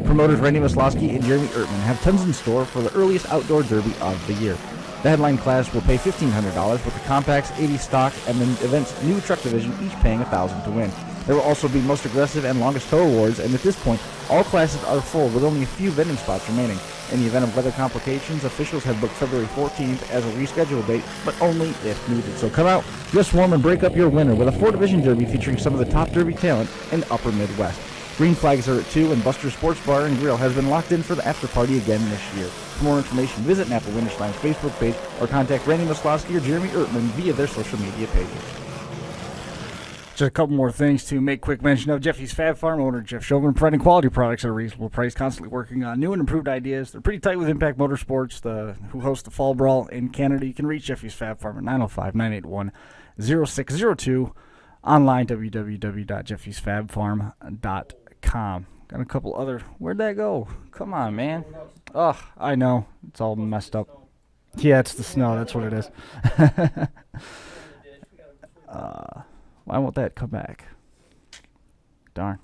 Promoters Randy Maslowski and Jeremy Ertman have tons in store for the earliest outdoor derby of the year. The headline class will pay $1,500, with the Compacts, 80 stock, and the event's new truck division each paying $1,000 to win. There will also be most aggressive and longest tow awards, and at this point, all classes are full with only a few vending spots remaining. In the event of weather complications, officials have booked February 14th as a rescheduled date, but only if needed. So come out, dress warm, and break up your winter with a 4-division derby featuring some of the top derby talent in the Upper Midwest. Green flags are at 2, and Buster's Sports Bar and Grill has been locked in for the after party again this year. For more information, visit Napa Winter Slam's Facebook page or contact Randy Maslowski or Jeremy Ertman via their social media pages. Just a couple more things to make quick mention of. Jeffy's Fab Farm owner, Jeff Schoeman, providing quality products at a reasonable price, constantly working on new and improved ideas. They're pretty tight with Impact Motorsports, who hosts the Fall Brawl in Canada. You can reach Jeffy's Fab Farm at 905-981-0602, online, www.jeffysfabfarm.com. Got a couple other... Where'd that go? Come on, man. Ugh, I know. It's all messed up. Yeah, it's the snow. That's what it is. Why won't that come back? Darn.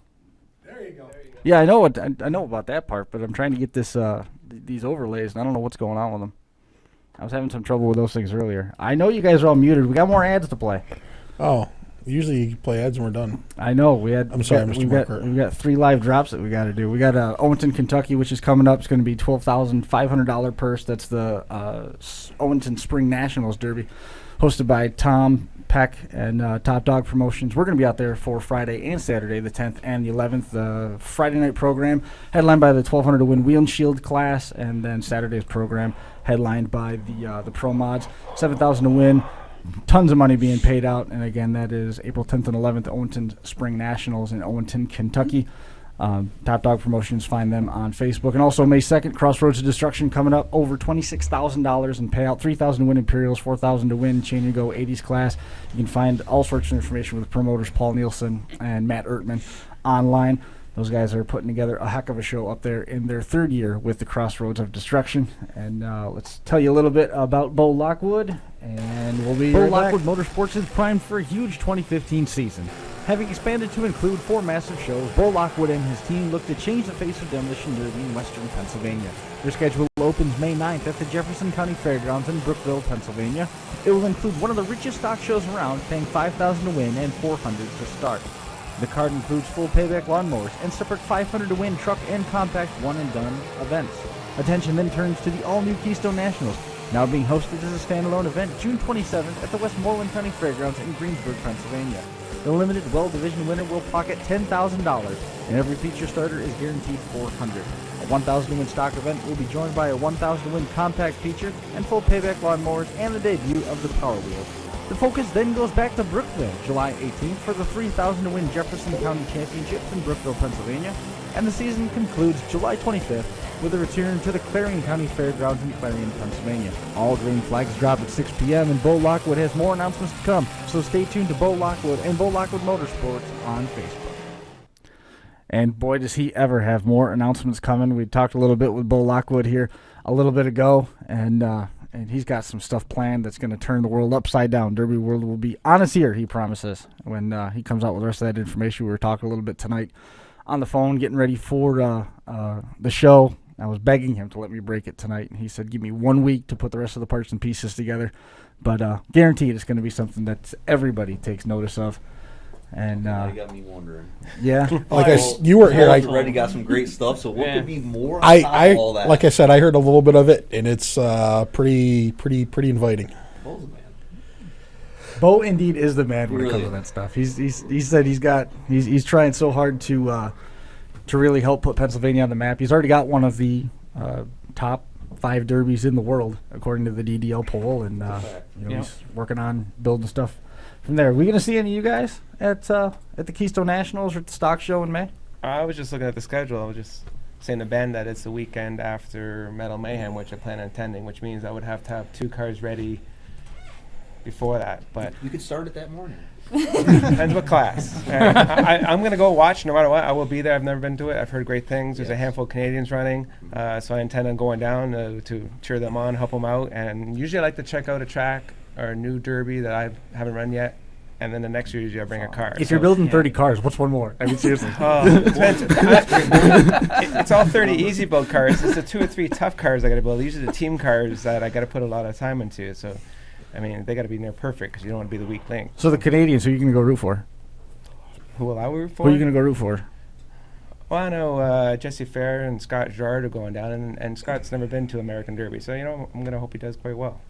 There you go. Yeah, I know about that part, but I'm trying to get this these overlays, and I don't know what's going on with them. I was having some trouble with those things earlier. I know you guys are all muted. We got more ads to play. Oh, usually you play ads and we're done. I know. I'm sorry, Mr. Marker. We've got 3 live drops that we got to do. We got Owenton, Kentucky, which is coming up. It's going to be $12,500 purse. That's the Owenton Spring Nationals Derby, hosted by Tom Peck and Top Dog Promotions. We're going to be out there for Friday and Saturday, the 10th and the 11th. The Friday night program headlined by the 1,200 to win Wheel and Shield class, and then Saturday's program headlined by the Pro Mods. 7,000 to win. Tons of money being paid out, and again, that is April 10th and 11th, Owenton Spring Nationals in Owenton, Kentucky. Top Dog Promotions, find them on Facebook. And also May 2nd, Crossroads of Destruction coming up, over $26,000 in payout, $3,000 to win Imperials, $4,000 to win Chain and Go 80s class. You can find all sorts of information with promoters Paul Nielsen and Matt Ertman online. Those guys are putting together a heck of a show up there in their 3rd year with the Crossroads of Destruction. And let's tell you a little bit about Bo Lockwood, and we'll be right back. Lockwood Motorsports is primed for a huge 2015 season. Having expanded to include 4 massive shows, Bo Lockwood and his team look to change the face of Demolition Derby in western Pennsylvania. Their schedule opens May 9th at the Jefferson County Fairgrounds in Brookville, Pennsylvania. It will include one of the richest stock shows around, paying $5,000 to win and $400 to start. The card includes full payback lawnmowers and separate $500 to win truck and compact one-and-done events. Attention then turns to the all-new Keystone Nationals, now being hosted as a standalone event June 27th at the Westmoreland County Fairgrounds in Greensburg, Pennsylvania. The limited well division winner will pocket $10,000, and every feature starter is guaranteed $400. A $1,000 to win stock event will be joined by a $1,000 to win compact feature and full payback lawnmowers and the debut of the Power Wheel. The focus then goes back to Brookville, July 18th for the $3,000 to win Jefferson County Championships in Brookville, Pennsylvania, and the season concludes July 25th with a return to the Clarion County Fairgrounds in Clarion, Pennsylvania. All green flags drop at 6 p.m. and Bo Lockwood has more announcements to come, so stay tuned to Bo Lockwood and Bo Lockwood Motorsports on Facebook. And boy, does he ever have more announcements coming. We talked a little bit with Bo Lockwood here a little bit ago, and he's got some stuff planned that's going to turn the world upside down. Derby World will be on his ear, he promises, when he comes out with the rest of that information. We were talking a little bit tonight on the phone, getting ready for the show. I was begging him to let me break it tonight, and he said, give me 1 week to put the rest of the parts and pieces together. But guaranteed it's going to be something that everybody takes notice of. And you got me wondering. Yeah. You were here. I already got some great stuff, so what could be more on top I of all that? like I said, I heard a little bit of it, and it's pretty inviting. Bo's the man. Bo indeed is the man when it Really comes to that stuff. He said he's trying so hard to really help put Pennsylvania on the map. He's already got one of the top 5 derbies in the world according to the DDL poll, and he's working on building stuff from there. Are we gonna see any of you guys at the Keystone Nationals or at the stock show in May? I was just looking at the schedule. I was just saying to Ben that it's the weekend after Metal Mayhem, which I plan on attending, which means I would have to have 2 cars ready before that. But We could start it that morning. depends what class. I'm going to go watch no matter what. I will be there. I've never been to it. I've heard great things. There's a handful of Canadians running, so I intend on going down to cheer them on, help them out. And usually I like to check out a track or a new derby that I haven't run yet. And then the next year usually I bring a car. If you're building 30 cars, what's one more? I mean, seriously. It depends. It's all 30 easy build cars. It's the 2 or 3 tough cars I got to build. These are the team cars that I got to put a lot of time into. So, I mean, they got to be near perfect because you don't want to be the weak link. So the Canadians, who are you going to go root for? Who will I root for? Who are you going to go root for? Well, I know Jesse Fair and Scott Gerard are going down, and Scott's never been to American Derby. So, I'm going to hope he does quite well.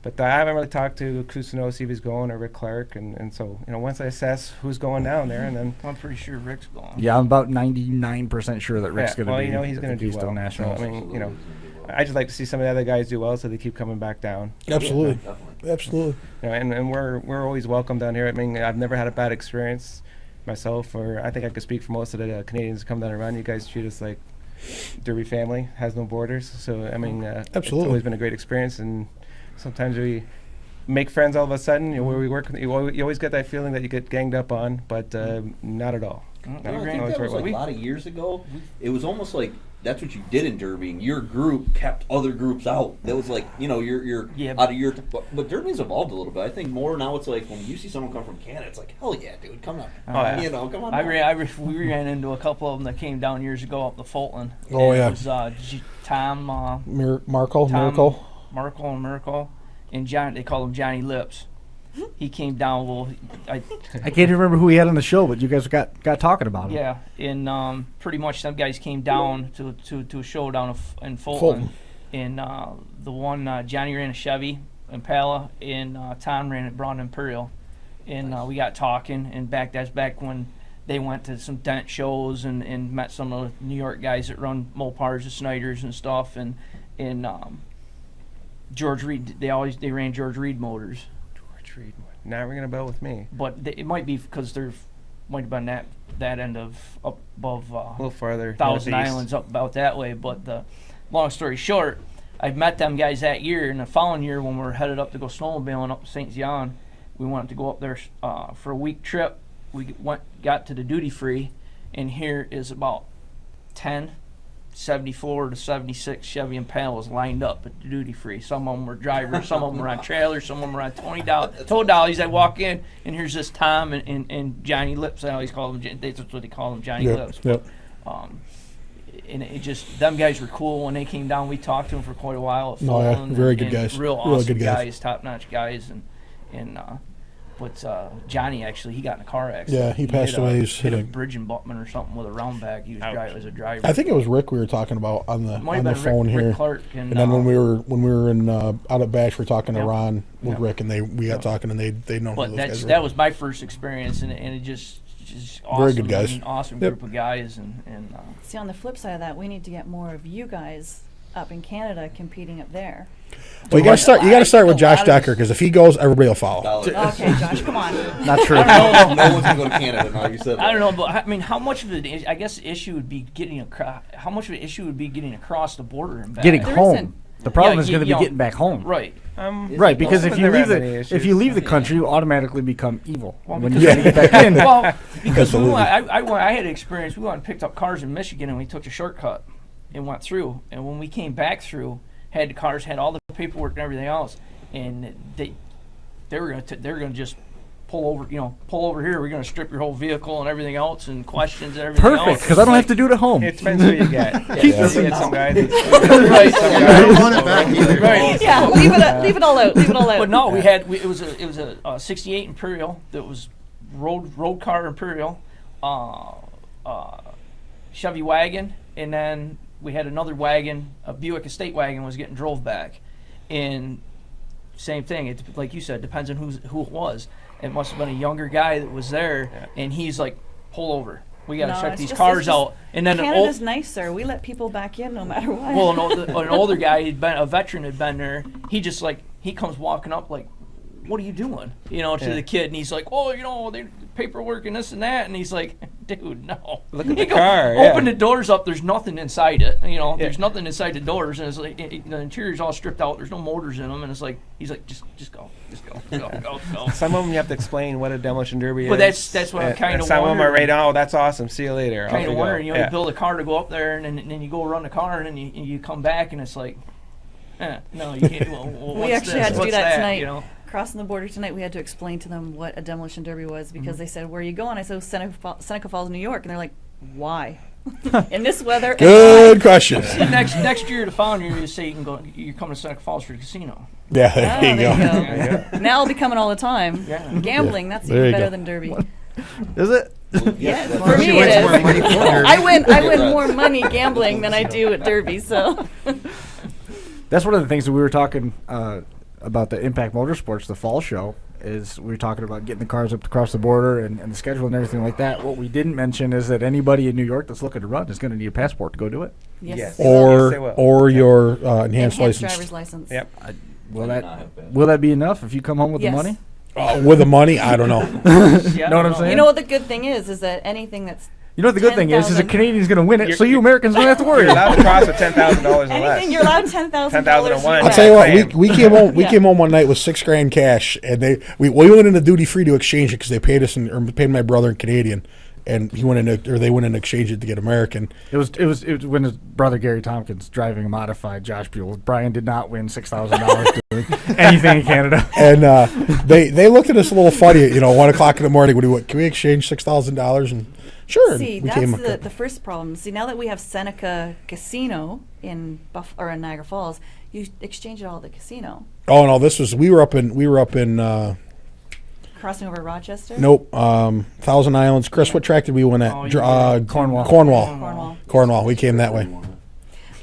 But I haven't really talked to Cousineau, see if he's going, or Rick Clark, and so once I assess who's going down there, and then I'm pretty sure Rick's going. Yeah, I'm about 99% sure that Rick's going to be. He's going to do well. Nationals. So, I mean, I just like to see some of the other guys do well, so they keep coming back down. Absolutely, Yeah, absolutely. And we're always welcome down here. I mean, I've never had a bad experience myself, or I think I could speak for most of the Canadians who come down and run. You guys treat us like Derby family, has no borders. So I mean, Absolutely. It's always been a great experience, and sometimes we make friends all of a sudden. Where we work, you always get that feeling that you get ganged up on, but not at all. I think that was like a lot of years ago. It was almost like that's what you did in Derby. Your group kept other groups out. That was like, you're out of your... But Derby's evolved a little bit. I think more now it's like when you see someone come from Canada, it's like, hell yeah, dude, come on. Come on. We ran into a couple of them that came down years ago up the Fulton. Oh, yeah. It was Tom... Markle, and John. They call him Johnny Lips. He came down. I can't even remember who he had on the show, but you guys got talking about him. Yeah, and pretty much some guys came down to a show down in Fulton. And the one Johnny ran a Chevy Impala, and Tom ran a Braun Imperial. And we got talking, and that's back when they went to some dent shows and met some of the New York guys that run Mopars and Snyders and stuff, and George Reed. They ran George Reed motors. Not ringing a bell with me. But it might be because there might have been that end of up above a little farther, Thousand northeast. Islands up about that way. But the long story short, I met them guys that year, and the following year when we were headed up to go snowmobiling up to St. John, we wanted to go up there for a week trip. We got to the duty free, and here is about 10 74 to 76 Chevy Impalas lined up at the duty free. Some of them were drivers, some of them were on trailers, some of them were on tow dollies. I walk in, and here's this Tom and Johnny Lips. I always call them, that's what they call them, Johnny Lips. Yep. And it just, them guys were cool. When they came down, we talked to them for quite a while. Very good guys. Real Real awesome good guys. top-notch guys. But Johnny, actually, he got in a car accident. Yeah, he passed away. He's hit a bridge abutment or something with a round bag. He was as a driver. I think it was Rick we were talking about on the phone Rick here. Clark and then when we were in out at Bash, we were talking to Ron with Rick, and we got talking, and they know who those guys were. That was my first experience, and it just awesome. Very good guys. Awesome group of guys, and see, on the flip side of that, we need to get more of you guys up in Canada competing up there. Well, you got to start with Josh Decker, because if he goes, everybody will follow. Okay, Josh, come on. Not true. No one's gonna go to Canada now. You said that. I don't know, but I mean, how much of it? I guess the issue would be getting across. How much of an issue would be getting across the border and back? Getting There home. isn't. The problem is going to be getting back home. Right. Right, because if you leave the country, you automatically become evil when you because- try to get back in. Well, because Absolutely. I had experience. We went and picked up cars in Michigan, and we took a shortcut and went through. And when we came back through, had all the paperwork and everything else, and they were gonna just pull over here. We're gonna strip your whole vehicle and everything else, and questions and everything else. Perfect, because I don't have to do it at home. It depends who you get. Keep You get some guy that's Right. I don't want it back either. Right. Yeah, leave it all out. Leave it all out. But no, it was a 68 Imperial that was road car Imperial, Chevy wagon, and then we had another wagon, a Buick Estate wagon was getting drove back, and same thing. It, like you said, depends on who it was. It must have been a younger guy that was there, and he's like, pull over. We got to check these cars out. And then Canada's nice, sir. We let people back in no matter what. Well, an older guy, a veteran, had been there. He just he comes walking up like, "What are you doing?" To the kid, and he's like, "Oh, they paperwork and this and that," and he's like, "Dude, no. Look at the car. Open the doors up. There's nothing inside it. There's nothing inside the doors, and it's like the interior's all stripped out. There's no motors in them, and it's like he's like, just go. Some of them you have to explain what a demolition derby is. But that's what I'm kind of wondering. Some of them are right. Oh, that's awesome. See you later. Kind of wondering. You build a car to go up there, and then you go run the car, and then you come back, and it's like, no, you can't. Well, we actually had to do that tonight. Crossing the border tonight, we had to explain to them what a demolition derby was because they said, "Where are you going?" I said, "Seneca Falls, New York," and they're like, "Why?" In this weather. Good question. See, next year the following year you say you can go. You're coming to Seneca Falls for the casino. Yeah, there you go. Now I'll be coming all the time. Yeah. Gambling, that's There even you better go. than derby. Is it? Yeah, that's for right. me She it wins is. more money for derby. I win more money gambling than I do at derby. So That's one of the things that we were talking about the Impact Motorsports, the fall show, is we were talking about getting the cars up across the border and the schedule and everything like that. What we didn't mention is that anybody in New York that's looking to run is going to need a passport to go do it. yes, Yes, they will. Or your enhanced license. driver's license. Yep. Will that be enough if you come home with Yes. the money? With the money, I don't know. Yeah, Know what I'm saying? You know what the good thing is that anything that's You know what the good thing is a 10,000. Canadian's going to win it, You're- so you Americans don't have to worry. You're allowed to cross with $10,000 or less. anything you're allowed $10,000. $10,001. I'll tell you what, Claim. we came home. We Yeah. came home one night with $6,000 cash, and we went into duty free to exchange it because they paid us or paid my brother in Canadian, and they went in and exchanged it to get American. It was when his brother Gary Tompkins driving a modified Josh Buell. Brian did not win $6,000 doing anything in Canada. And they looked at us a little funny at 1:00 in the morning. Can we exchange $6,000? And sure, See, we came. that's the first problem. See, now that we have Seneca Casino in in Niagara Falls, you exchange it all at the casino. Oh no, we were up in. Crossing over Rochester. Nope, Thousand Islands. Chris, what track did we win at? Oh, Cornwall. Cornwall. We came that way.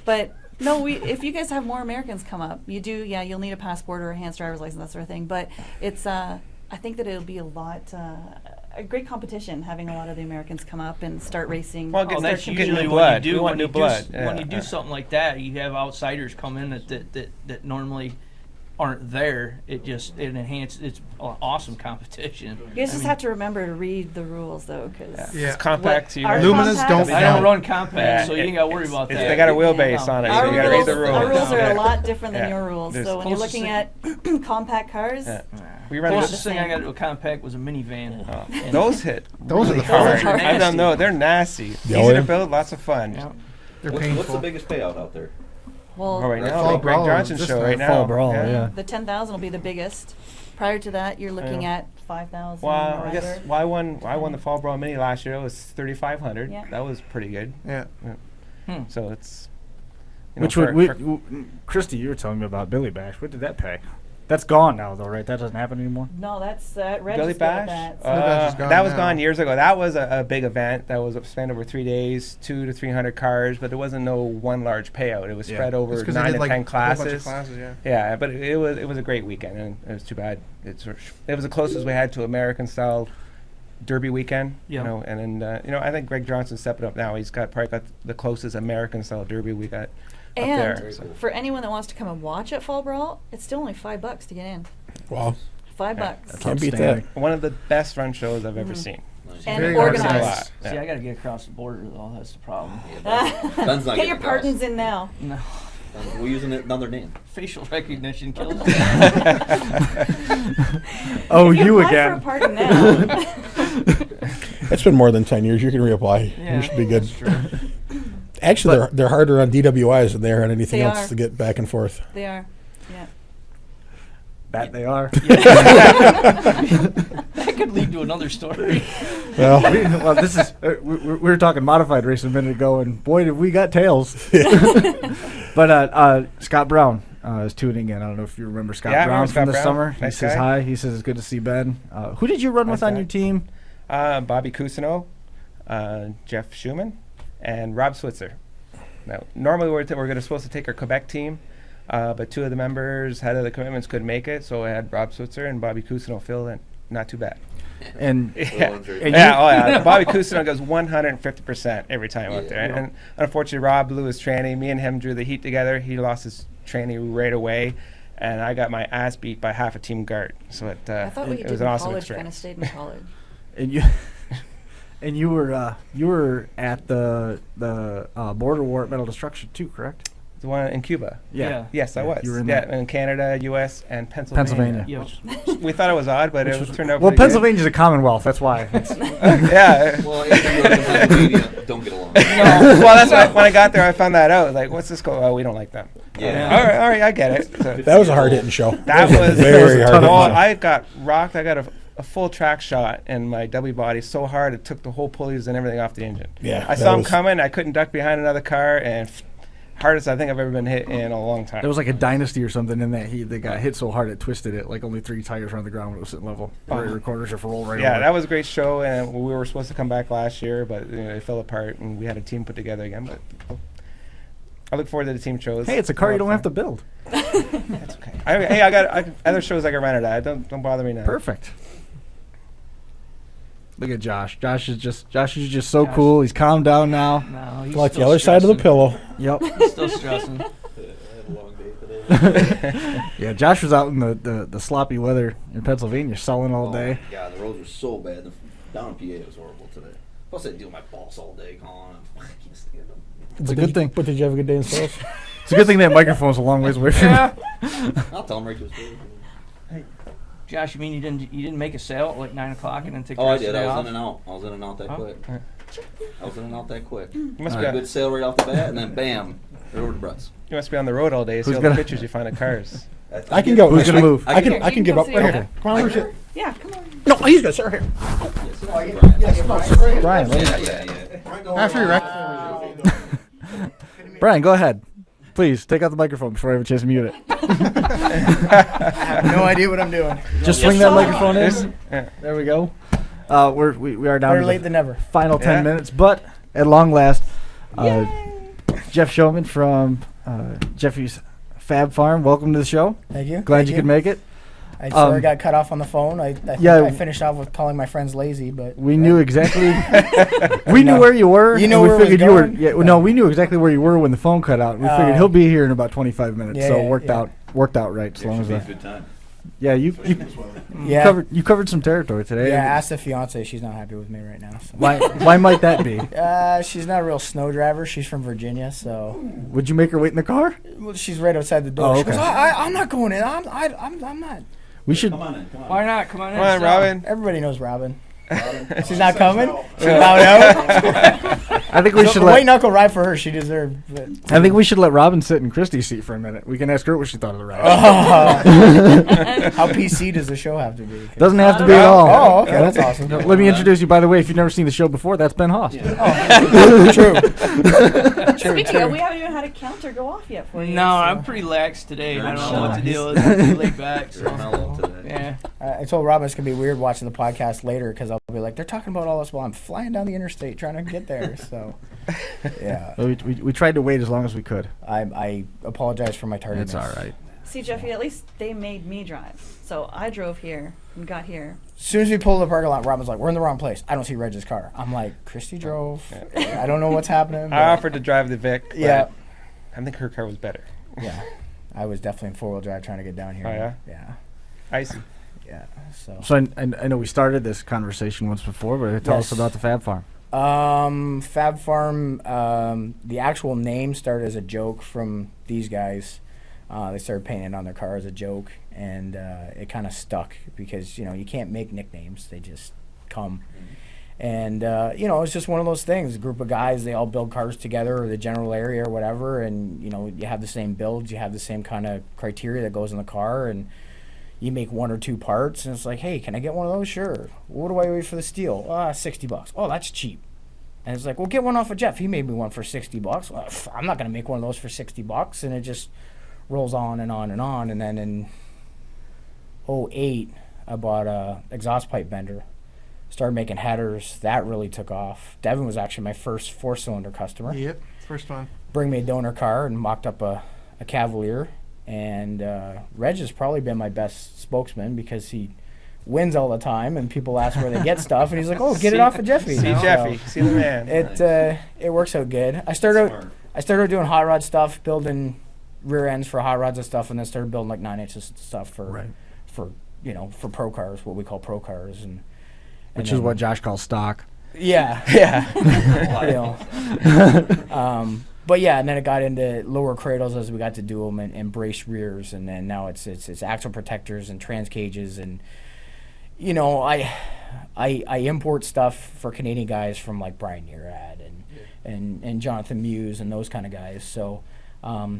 But no, if you guys have more Americans come up, you do. Yeah, you'll need a passport or a enhanced driver's license, that sort of thing. But it's. I think that it'll be a great competition having a lot of the Americans come up and start racing. Well, Oh, They're that's getting usually new what you blood. do We want when new you blood. when you do Yeah. something like that. You have outsiders come in that normally aren't there. It enhances. It's an awesome competition. You guys just have to remember to read the rules, though, because Yeah. It's compact. So you Our gotta- Luminous compacts- don't I don't run compact, Yeah, so you ain't got to worry about that. They got a wheelbase on it. Our So you got to read the rules. Our rules are Yeah. a lot different than Yeah. your rules. There's So when you're closest looking at compact cars, Yeah. We run Closest the, thing I got to a compact was a minivan. And those hit. Those are the Those are fun. hard. I don't know. They're nasty. Yeah, Easy yeah. to build. Lots of fun. Yeah. They're What's painful. the biggest payout out there? Well, right That's now, Fall the Greg Brawl, Johnson just show the right now. Fall Brawl, yeah. the 10,000 will be the biggest. Prior to that, you're looking Yeah. at 5,000. Well, I or guess under. I won the Fall Brawl Mini last year. It was 3,500. Yeah. That was pretty good. Yeah. So it's. You know, Which would Kristi, you were telling me about Billy Bash. What did that pay? That's gone now, though, right? That doesn't happen anymore. No, that's Billy registered Bash? at that. Billy Bash is gone that was now. gone years ago. That was a big event that was spanned over 3 days, 200 to 300 cars, but there wasn't no one large payout. It was Yeah. spread over It's 'cause 9 they to did, like, 10 a whole bunch of classes. classes, yeah. Yeah, but it was a great weekend, and it was too bad. It was the closest we had to American style Derby weekend. Yeah. You know, and then I think Greg Johnson's stepping up now. He's probably got the closest American style Derby we got up there. And So. for anyone that wants to come and watch at Fall Brawl, it's still only $5 to get in. Wow. $5. Can't beat that. outstanding. One of the best run shows I've ever seen. And Very organized. organized. Yeah. See, I got to get across the border, though. That's the problem. Ben's not Get your getting partons in now. No. We're using another name. Facial recognition kills. Oh, If you apply again. For a pardon now. It's been more than 10 years. You can reapply. Yeah, You should be good. that's true. Actually, they're harder on DWIs than they are on anything They else are. to get back and forth. They are. Yeah. That they are. That could lead to another story. Well, Well, this is we were talking modified race a minute ago, and boy, did we got tails. But Scott Brown is tuning in. I don't know if you remember Scott Yeah, I Brown remember from Scott the Brown. summer. He Nice says guy. hi. He says it's good to see Ben. Who did you run with Nice on guy. your team? Bobby Cousineau, Jeff Schoeman, and Rob Switzer. Now, normally we're supposed to take our Quebec team, but 2 of the members had other commitments, couldn't make it, so I had Rob Switzer and Bobby Cousineau fill in. Not too bad. And Yeah, And yeah. Bobby Cousineau goes 150% every time out there. Yeah. And unfortunately, Rob blew his tranny. Me and him drew the heat together. He lost his tranny right away, and I got my ass beat by half a team guard. So I thought what you it did was in an awesome college kind of experience. stayed in college. and you and you were at the border war at Metal Destruction too, correct? The one in Cuba. Yeah. Yes, I Yeah, was. you were in yeah, that. in Canada, U.S., and Pennsylvania. Yep. We thought it was odd, but it turned out Well, pretty good. Pennsylvania's a Commonwealth. That's why. It's, Yeah. Well, New York and Pennsylvania don't get along. Well, that's why when I got there, I found that out. Like, what's this called? Oh, we don't like them. Yeah. All right, I get it. So that was a hard hitting show. that was very hard. Oh, hitting show. I got rocked. I got a full track shot in my W body so hard it took the whole pulleys and everything off the engine. Yeah, I that saw him was- coming. I couldn't duck behind another car, and hardest I think I've ever been hit in a long time. there was like a dynasty or something in that they got hit so hard it twisted it. Like only 3 tires were on the ground when it was sitting level. Rear recorders are for roll right yeah, over. that was a great show, and we were supposed to come back last year, but it fell apart, and we had a team put together again. But I look forward to the team shows. Hey, it's a car you don't have to build. That's okay. I got other shows I can rent it at. Don't bother me now. Perfect. Look at Josh. Josh is just so Josh. cool. He's calmed down now. No, he's Like the still other side of the stressing. pillow. Yep. He's still stressing. Yeah, Josh was out in the sloppy weather in Pennsylvania selling all day. Yeah, the roads were so bad. Down in PA it was horrible today. Plus I deal with my boss all day calling. I can't stand them. It's a good thing. But did you have a good day in sales? It's a good thing that microphone's a long ways away from you. I'll tell them right to his face. Josh, you mean you didn't make a sale at like 9 o'clock and then take the Oh, I rest of did. the day I was off? in and out. I was in and out that Oh, quick. okay. I was in and out that quick. You must, A be, good sale right off the bat, and then bam, right over to Brett's. you must be on the road all day. See Who's all the gonna- pictures you find of cars. I can go. Who's gonna move? I can Here, I you can give come up sit right here. here. Come on, where's it? Yeah, come on. No, he's got to sit right here. Brian, After you wreck. Brian, go ahead. Please take out the microphone before I have a chance to mute it. I have no idea what I'm doing. Just swing that microphone in. Yeah. There we go. We are down Better to late the than never. final 10 Yeah. minutes, but at long last, Jeff Schoeman from Jeffy's Fab Farm. Welcome to the show. Thank you. Glad Thank you could make it. I swear I Um, got cut off on the phone. I think yeah. I finished off with calling my friends lazy, but We knew exactly. We knew No. where you were. You and know we where it was figured you were. going? Yeah. No, we knew exactly where you were when the phone cut out. We figured Oh. he'll be here in about 25 minutes. Yeah, so yeah, it worked yeah. out right. As long as a that. good time. Yeah, you yeah, covered some territory today. yeah. Ask the fiance. She's not happy with me right now. So. Why might that be? She's not a real snow driver. She's from Virginia, so Would you make her wait in the car? well, she's right outside the door. Oh, She goes, okay. I'm not going in. I'm not. We should. Come on in. Come on. Why not? Come on in. Come on, sit Robin. Everybody knows Robin. She's not coming. She's out. I think we should white let. knuckle ride for her. She deserved it. I think we should let Robin sit in Kristi's seat for a minute. We can ask her what she thought of the ride. How PC does the show have to be? Doesn't have to be at all. Oh, okay, that's awesome. Let me introduce you. By the way, if you've never seen the show before, that's Ben Hoss. True. Speaking of, we haven't even had a counter go off yet for you. No, I'm pretty lax today. I don't know what to deal with. I'm pretty laid back. Yeah. I told Robin it's going to be weird watching the podcast later because I'll be like, they're talking about all this while I'm flying down the interstate trying to get there. So, yeah. We tried to wait as long as we could. I apologize for my tardiness. It's all right. See, Jeffy, at least they made me drive. So I drove here and got here. As soon as we pulled the parking lot, Robin's like, we're in the wrong place. I don't see Reg's car. I'm like, Kristi drove. I don't know what's happening. I offered to drive the Vic. Yeah. I think her car was better. Yeah. I was definitely in four-wheel drive trying to get down here. Oh, yeah? Yeah. Icy. Yeah. So I know we started this conversation once before, but tell us about the Fab Farm. Fab Farm, the actual name started as a joke from these guys. They started painting it on their car as a joke, and it kind of stuck because, you can't make nicknames. They just come. And, it's just one of those things. A group of guys, they all build cars together or the general area or whatever, and, you have the same builds. You have the same kind of criteria that goes in the car, and you make one or two parts, and it's like, hey, can I get one of those? Sure. What do I wait for the steel? $60. Oh, that's cheap. And it's like, well, get one off of Jeff. He made me one for $60. Well, I'm not going to make one of those for $60. And it just rolls on and on and on. And then in 2008, I bought a exhaust pipe bender. Started making headers. That really took off. Devin was actually my first four-cylinder customer. Yep, first one. Bring me a donor car and mocked up a Cavalier. And Reg has probably been my best spokesman because he wins all the time, and people ask where they get stuff, and he's like, "Oh, get it off of Jeffy." See Jeffy, see the man. It works out good. I started doing hot rod stuff, building rear ends for hot rods and stuff, and then started building like 9-inch stuff for pro cars, what we call pro cars, which is what Josh calls stock. Yeah. But yeah, and then it got into lower cradles as we got to do them and brace rears, and then now it's axle protectors and trans cages, and I import stuff for Canadian guys from like Brian Nearad and Jonathan Muse and those kind of guys. So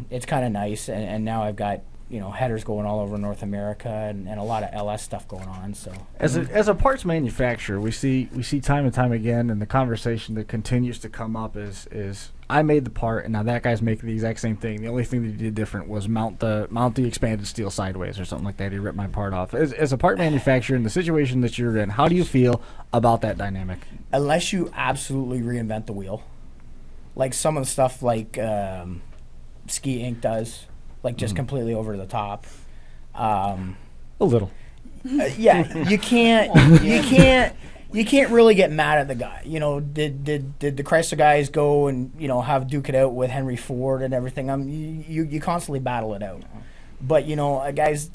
it's kind of nice, and now I've got headers going all over North America and a lot of LS stuff going on. So as a parts manufacturer, we see time and time again, and the conversation that continues to come up is I made the part, and now that guy's making the exact same thing. The only thing that he did different was mount the expanded steel sideways or something like that. He ripped my part off. As a part manufacturer in the situation that you're in, how do you feel about that dynamic? Unless you absolutely reinvent the wheel, like some of the stuff like Ski Inc. does. Like just completely over the top. A little. Yeah, you can't really get mad at the guy. Did the Chrysler guys go and have duke it out with Henry Ford and everything? You constantly battle it out. But guys.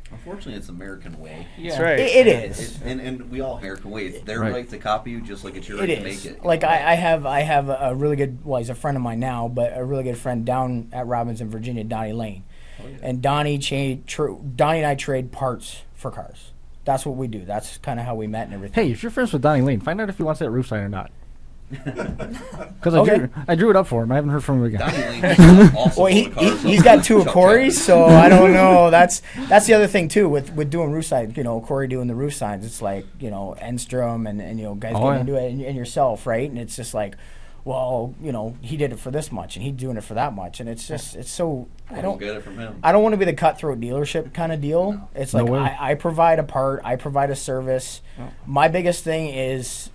Unfortunately, it's American way. Yeah. That's right. It is. And we all American way. It's their right to copy you, just like it's your right to make it. Like I have a really good. Well, he's a friend of mine now, but a really good friend down at Robinson, Virginia, Donnie Lane. Oh, yeah. And Donnie and I trade parts for cars. That's what we do. That's kind of how we met and everything. Hey, if you're friends with Donnie Lane, find out if he wants that roof sign or not. Because I drew it up for him. I haven't heard from him again. Well, he's got two of Corey's, so I don't know. That's the other thing too with doing roof signs. Corey doing the roof signs. It's like Enstrom and guys getting into it and yourself, right? And it's just like, well, he did it for this much and he's doing it for that much, and it's so I don't get it from him. I don't want to be the cutthroat dealership kind of deal. No. It's like I provide a part, I provide a service. Oh. My biggest thing is.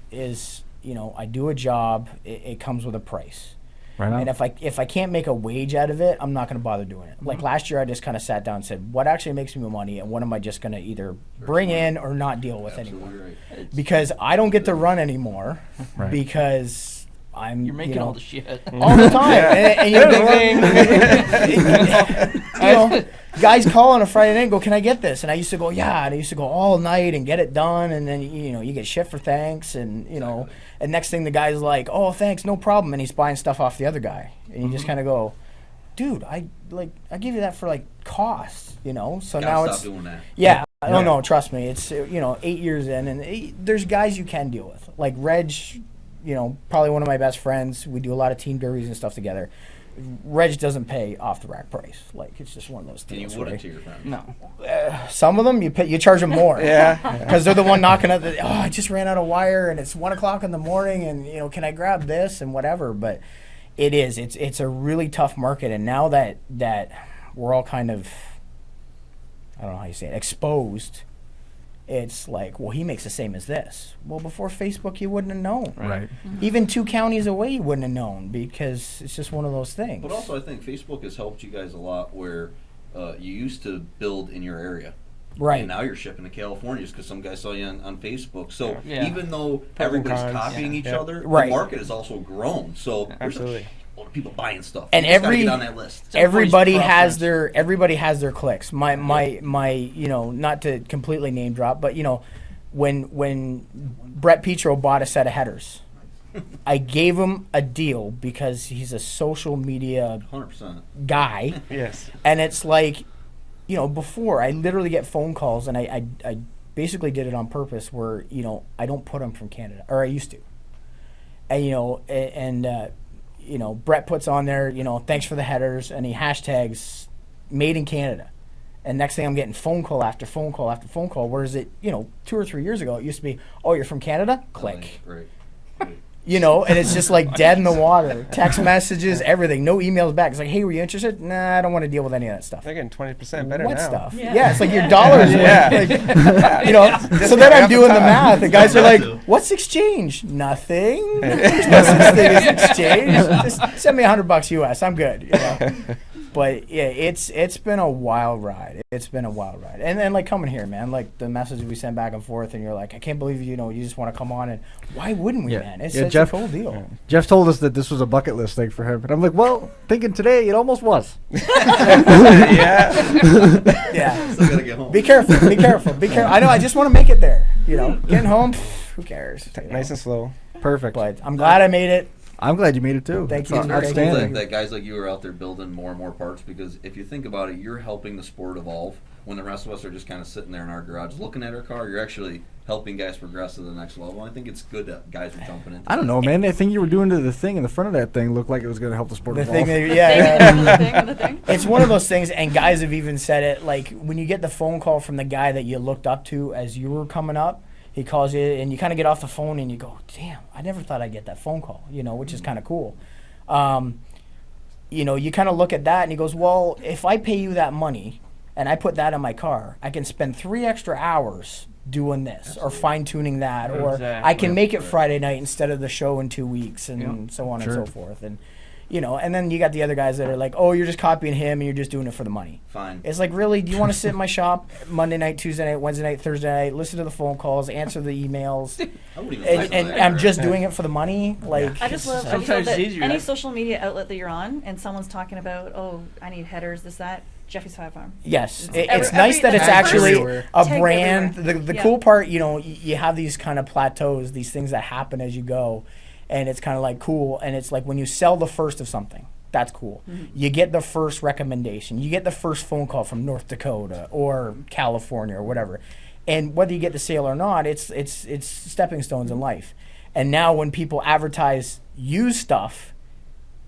I do a job. It comes with a price, right? And if I can't make a wage out of it, I'm not going to bother doing it. Mm-hmm. Like last year, I just kind of sat down and said, "What actually makes me money, and what am I just going to either bring in or not deal with anymore?" Right. Because I don't get to run anymore because you're making all the shit all the time. and guys call on a Friday night and go, "Can I get this?" And I used to go, "Yeah." And I used to go all night and get it done. And then you get shit for thanks, and and next thing the guy's like, "Oh, thanks, no problem," and he's buying stuff off the other guy, and you just kind of go, "Dude, I give you that for like cost, So gotta now stop it's doing that. Yeah. I don't know. Trust me. It's 8 years in, and there's guys you can deal with. Like Reg, probably one of my best friends. We do a lot of team derbies and stuff together. Reg doesn't pay off the rack price. Like, it's just one of those things. And you wouldn't to your friends? No. Some of them, you charge them more. Yeah. Because they're the one knocking at the, I just ran out of wire and it's 1 o'clock in the morning and, can I grab this and whatever. But it's a really tough market. And now that we're all kind of, I don't know how you say it, exposed, it's like, well, he makes the same as this. Well, before Facebook, you wouldn't have known. Right. Mm-hmm. Even 2 counties away, you wouldn't have known because it's just one of those things. But also, I think Facebook has helped you guys a lot where you used to build in your area. Right. And now you're shipping to California just because some guy saw you on Facebook. So Yeah. even though Pros and everybody's cons. copying each other, Right. the market has also grown. So there's Absolutely. a lot of people buying stuff. And You just gotta every- get on that list. Everybody Everybody's has their clicks. My not to completely name drop, but when Brett Petro bought a set of headers, I gave him a deal because he's a social media 100%. guy, Yes. and it's like, before I literally get phone calls, and I basically did it on purpose where I don't put them from Canada, or I used to, and Brett puts on there, thanks for the headers, and he hashtags made in Canada. And next thing I'm getting phone call after phone call after phone call. Whereas 2 or 3 years ago, it used to be, oh, you're from Canada? Click. Right. And it's just like dead in the water. Text messages, everything. No emails back. It's like, hey, were you interested? Nah, I don't want to deal with any of that stuff. They're getting 20% better What now. stuff? Yeah. Yeah, it's like your dollars. Yeah. So then I'm doing the math. The guys are like, what's exchange? Nothing. There's no such thing as exchange. Just send me $100 US. I'm good. But yeah, it's been a wild ride. It's been a wild ride. And then like coming here, man, like the messages we send back and forth, and you're like, I can't believe you just want to come on, and why wouldn't we, man? It's such Jeff, a cool deal. Jeff told us that this was a bucket list thing for him, and I'm like, well, thinking today, it almost was. Yeah. Yeah. Still gotta get home. Be careful. I know. I just want to make it there. Getting home, who cares? Nice and slow. Perfect. But I'm glad I made it. I'm glad you made it too. Thank That's you. It's cool outstanding. that guys like you are out there building more and more parts, because if you think about it, you're helping the sport evolve. When the rest of us are just kind of sitting there in our garage looking at our car, you're actually helping guys progress to the next level. I think it's good that guys are jumping in. I don't know, man. The thing you were doing to the thing in the front of that thing looked like it was going to help the sport The evolve. thing, that, The thing. It's one of those things, and guys have even said it. Like when you get the phone call from the guy that you looked up to as you were coming up, he calls you, and you kind of get off the phone, and you go, "Damn, I never thought I'd get that phone call." Which is kind of cool. You kind of look at that, and he goes, "Well, if I pay you that money, and I put that in my car, I can spend 3 extra hours doing this or fine tuning that, or I can make it Friday night instead of the show in 2 weeks, and so on and so forth." And and then you got the other guys that are like, "Oh, you're just copying him, and you're just doing it for the money." Fine. It's like, really? Do you want to sit in my shop Monday night, Tuesday night, Wednesday night, Thursday night, listen to the phone calls, answer the emails, I wouldn't even and I'm just doing it for the money? Like, I just love Sometimes that it's easier, any right? social media outlet that you're on and someone's talking about, oh, I need headers, this, that, Jeffy's Five Farm. Yes, It's every- it's nice that it's every- actually everywhere. a Tag brand. everywhere. The Yeah. cool part, you have these kind of plateaus, these things that happen as you go, and it's kind of like cool. And it's like when you sell the first of something, that's cool. Mm-hmm. You get the first recommendation, you get the first phone call from North Dakota or California or whatever, and whether you get the sale or not, it's stepping stones in life. And now when people advertise used stuff,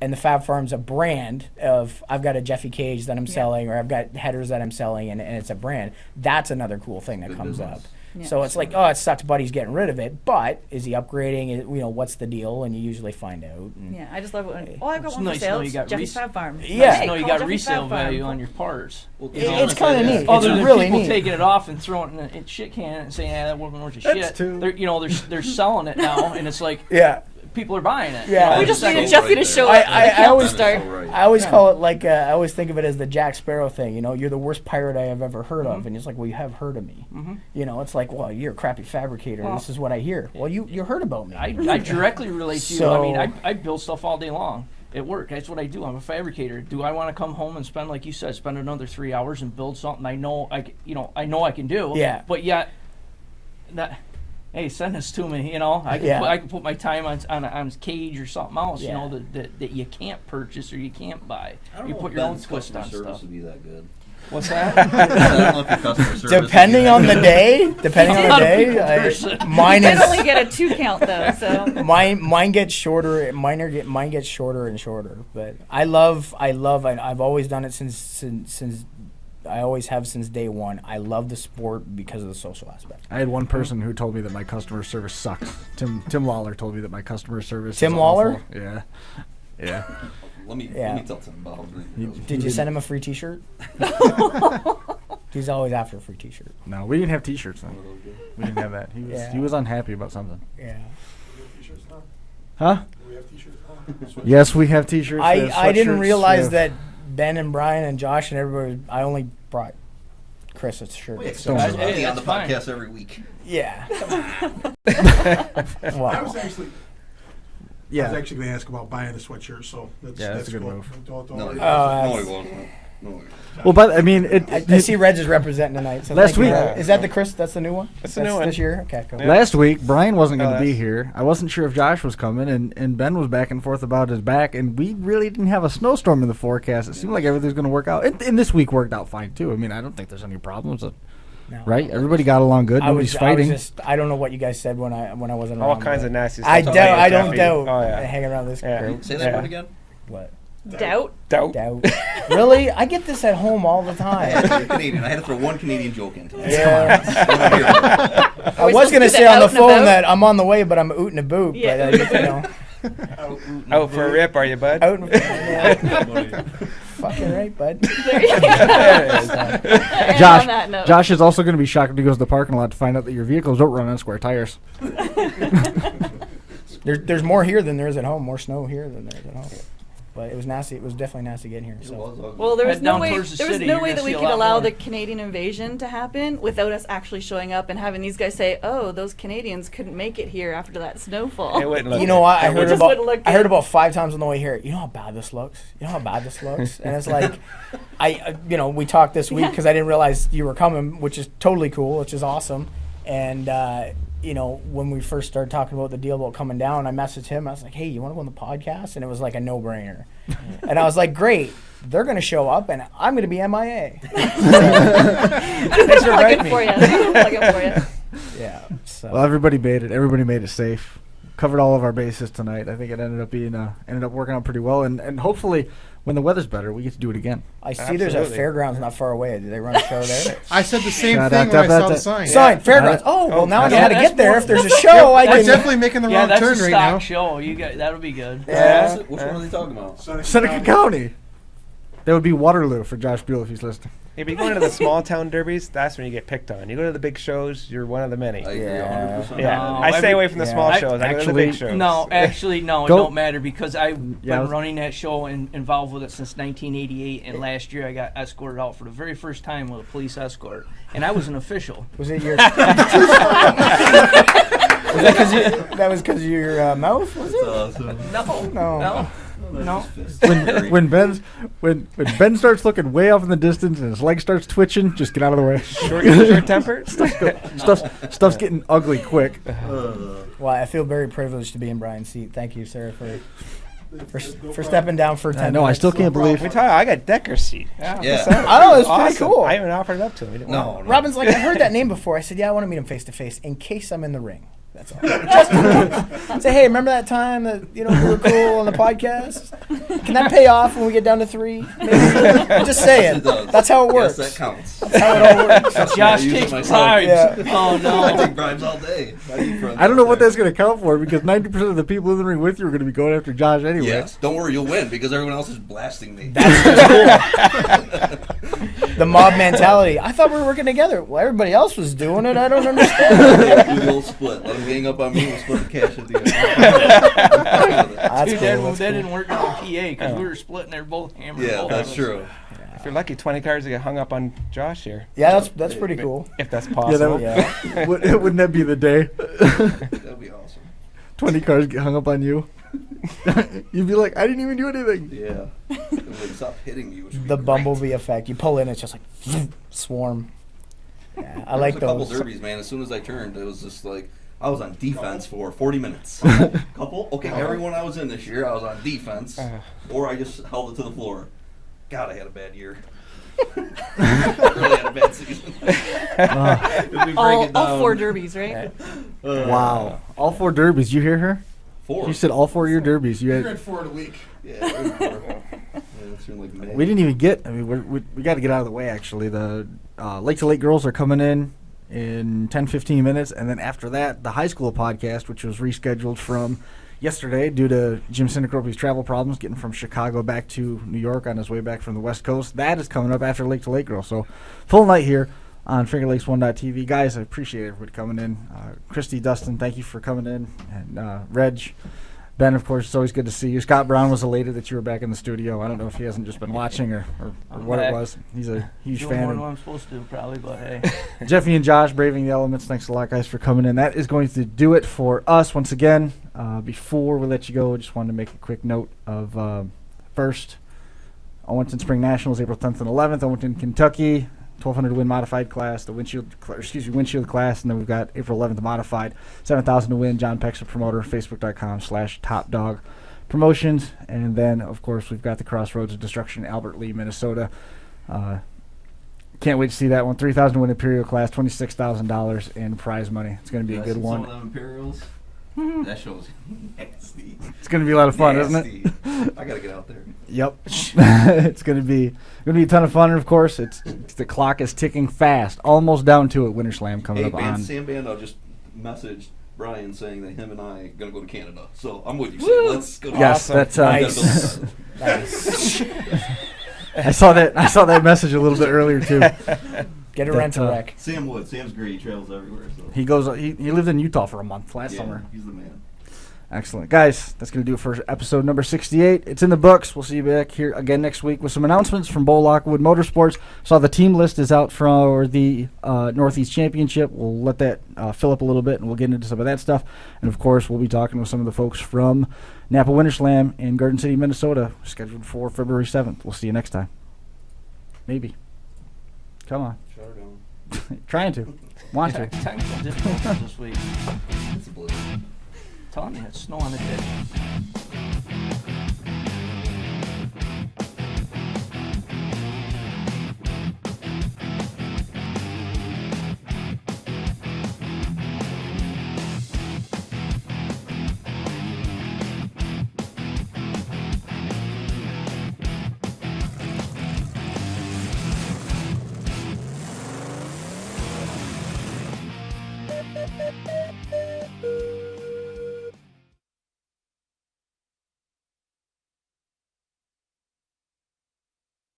and the Fab Farm's a brand of, I've got a Jeffy cage that I'm selling, or I've got headers that I'm selling, and it's a brand, that's another cool thing that Good comes business. up. Yeah. So it's like, oh, it sucks Buddy's getting rid of it, but is he upgrading? What's the deal? And you usually find out. And Yeah, I just love it when, oh, I've got It's one nice for to know sale. you It's got Jeffy's res- Fab Farm. Yeah. I know you Call got Jeffy's resale Fab Farm. value on your parts. Well, It's kind of neat. Other It's than really people neat. taking it off and throwing it in shit can and saying, "Yeah, that wasn't worth of That's shit." too- They're selling it now, and it's like Yeah. people are buying it. Yeah. We just Second- needed Jeffy to show I- up. I- The I always start. I always call it like I always think of it as the Jack Sparrow thing. You're the worst pirate I have ever heard of, and it's like, well, you have heard of me. It's like, well, you're a crappy fabricator. Well- This is what I hear. Well, you heard about me. I directly relate to you. So- I mean, I build stuff all day long at work. That's what I do. I'm a fabricator. Do I want to come home and spend, like you said, spend another 3 hours and build something I know I can do? Yeah. But yet, hey, send this to me. I can put my time on cage or something else. Yeah. That you can't purchase or you can't buy. I don't You know put if your own Ben's twist customer on service stuff. would be that good. What's that? I don't know if your customer service Depending on the day, mine I is only get a 2 count though, so. mine gets shorter. Mine gets shorter and shorter. But I've always done it since I always have since day one. I love the sport because of the social aspect. I had one person who told me that my customer service sucks. Tim Lawler told me that my customer service. Tim is Lawler? awful. Yeah. Yeah. Let me tell something about him. Did you send him a free T-shirt? He's always after a free T-shirt. No, we didn't have T-shirts then. We didn't have that. He was unhappy about something. Yeah. Huh? Yes, we have T-shirts. I didn't realize that Ben and Brian and Josh and everybody. I only brought Chris a shirt. We expect money on the podcast every week. Yeah. I was actually. Yeah. I was actually going to ask about buying a sweatshirt, so that's a good cool. move. No, he won't. No. Well, but I mean, I see Reg is representing tonight. So last week, is that the Chris? That's the new one. That's the new one this year. Okay, cool. Last week, Brian wasn't going to be here. I wasn't sure if Josh was coming, and Ben was back and forth about his back, and we really didn't have a snowstorm in the forecast. It seemed like everything's going to work out, and this week worked out fine too. I mean, I don't think there's any problems. No. Right? Everybody got along good. Nobody's fighting. I don't know what you guys said when I wasn't around. All kinds of nasty stuff. I don't doubt. Oh, yeah. Hanging around this crew. Say that word again. What? Doubt. Really? I get this at home all the time. You're Canadian. I had to throw one Canadian joke in. Yeah. I was going to say on the phone that I'm on the way, but I'm ootin' a boot. Yeah. But, Out for a rip, are you, bud? Fucking right, bud. Josh is also going to be shocked when he goes to the parking lot to find out that your vehicles don't run on square tires. There's more here than there is at home. More snow here than there is at home. But it was nasty. It was definitely nasty getting here. So. Well, there was Head no down way. towards the There was city, no you're way gonna that we see a could lot allow more. the Canadian invasion to happen without us actually showing up and having these guys say, "Oh, those Canadians couldn't make it here after that snowfall." It wouldn't look You know what? I It just wouldn't look I heard good. about 5 times on the way here. You know how bad this looks. And it's like, we talked this week because I didn't realize you were coming, which is totally cool, which is awesome. And when we first started talking about the deal about coming down, I messaged him. I was like, "Hey, you want to go on the podcast?" And it was like a no-brainer. And I was like, "Great, they're going to show up, and I'm going to be MIA." Thanks for inviting me. Plug for you. Yeah. So. Well, everybody made it. Everybody made it safe. Covered all of our bases tonight. I think it ended up working out pretty well, and hopefully, when the weather's better, we get to do it again. I see there's a fairgrounds not far away. Do they run a show there? I said the same thing when I saw the sign. Sign, fairgrounds. Oh, well, now I know how to get there. If there's a show, I We're can. definitely making the wrong that's turn a right stock now. show. That'll be good. Yeah. Which one are they talking about? Seneca County. That would be Waterloo for Josh Buell if he's listening. If you go into the small town derbies, that's when you get picked on. You go to the big shows, you're one of the many. I agree 100%. Yeah, No, I stay away from the small shows. I go to the big shows. No, actually, no, it Go- don't matter because I've Yeah, been running that show and involved with it since 1988, and last year I got escorted out for the very first time with a police escort, and I was an official. Was it your? That was because of your mouth? Was it? Awesome. No. When Ben starts looking way off in the distance and his leg starts twitching, just get out of the way. Short tempered? Stuff's getting ugly quick. Well, I feel very privileged to be in Brian's seat. Thank you, sir, for stepping down for 10 No, I minutes. still can't believe. I got Decker's seat. Yeah. Oh, it's pretty cool. I even offered it up to him. He didn't want it. No. Robin's like, I heard that name before. I said, yeah, I want to meet him face to face in case I'm in the ring. That's all. Just in case. Say, hey, remember that time that you were cool on the podcast? Can that pay off when we get down to 3? Maybe? I'm just saying. That's how it works. Yes, that counts. That's how it all works. Josh I use it takes myself. bribes. Yeah. Oh I no. take bribes all day. I don't know what that's going to count for because 90% of the people in the ring with you are going to be going after Josh anyway. Yes, don't worry, you'll win because everyone else is blasting me. The mob mentality. I thought we were working together. Well, everybody else was doing it. I don't understand. Do the old split. Let them gang up on me. We'll split the cash at the end. That's Dude, cool. that didn't work on PA because we were splitting. They're both hammered. Yeah, both that's of us. true. If you're lucky, 20 cars will get hung up on Josh here. Yeah, that's pretty cool. If that's Yeah, possible. Yeah. Wouldn't that be the day? That'd be awesome. 20 cars get hung up on you. You'd be like, I didn't even do anything. Yeah. It would stop hitting me. Which would be The great. bumblebee effect. You pull in, it's just like swarm. Yeah, I like There was a those. couple derbies, man. As soon as I turned, it was just like I was on defense for 40 minutes. Couple? Okay, everyone I was in this year, I was on defense, or I just held it to the floor. God, I had a bad year. Really had a bad season. If we break it All down. 4 derbies, right? Wow. All 4 derbies. You hear her? 4. You said all 4 of your derbies. You You're had, at 4 in a week. Yeah, it was 4. Yeah, it's in like May. we didn't even get. I mean, we got to get out of the way. Actually, the Lake to Lake girls are coming in 10-15 minutes, and then after that, the high school podcast, which was rescheduled from yesterday due to Jim Sinicropi's travel problems, getting from Chicago back to New York on his way back from the West Coast. That is coming up after Lake to Lake girls. So full night here on FingerLakes1.tv. Guys, I appreciate everybody coming in. Kristi, Dustin, thank you for coming in, and Reg. Ben, of course, it's always good to see you. Scott Brown was elated that you were back in the studio. I don't know if he hasn't just been watching or what it was. He's a huge Doing fan. more than what I'm supposed to do, probably, but hey. Jeffy and Josh, Braving the Elements, thanks a lot, guys, for coming in. That is going to do it for us. Once again, before we let you go, I just wanted to make a quick note of first, Owenton Spring Nationals, April 10th and 11th, Owenton, Kentucky. 1,200 to win modified class, the windshield class, and then we've got April 11th modified, 7,000 to win. John Peck's a promoter, Facebook.com/TopDog Promotions, and then of course we've got the Crossroads of Destruction, Albert Lee, Minnesota. Can't wait to see that one. 3,000 to win Imperial class, $26,000 in prize money. It's going to be a good one. Some of them Imperials. That show's nasty. It's going to be a lot of fun, isn't it? I gotta get out there. Yep. It's going to be a ton of fun, and of course, it's the clock is ticking fast, almost down to it. Winter Slam coming up on. Sam Bando just messaged Brian saying that him and I are gonna go to Canada. So I'm with you, Sam. Let's go. Yes, Awesome. that's Nice. nice. I saw that message a little bit earlier too. Get a rental wreck. Sam would. Sam's great. He travels everywhere. So. He goes. He lived in Utah for a month last summer. He's the man. Excellent, guys. That's gonna do it for episode number 68. It's in the books. We'll see you back here again next week with some announcements from Bo Lockwood Motorsports. Saw the team list is out for the Northeast Championship. We'll let that fill up a little bit, and we'll get into some of that stuff. And of course, we'll be talking with some of the folks from Napa Winter Slam in Garden City, Minnesota, scheduled for February 7th. We'll see you next time. Maybe. Come on. Shut her down. Trying to. Want to. Technical difficulties this week. It's a blizzard. Telling you, it's snow on the ditch.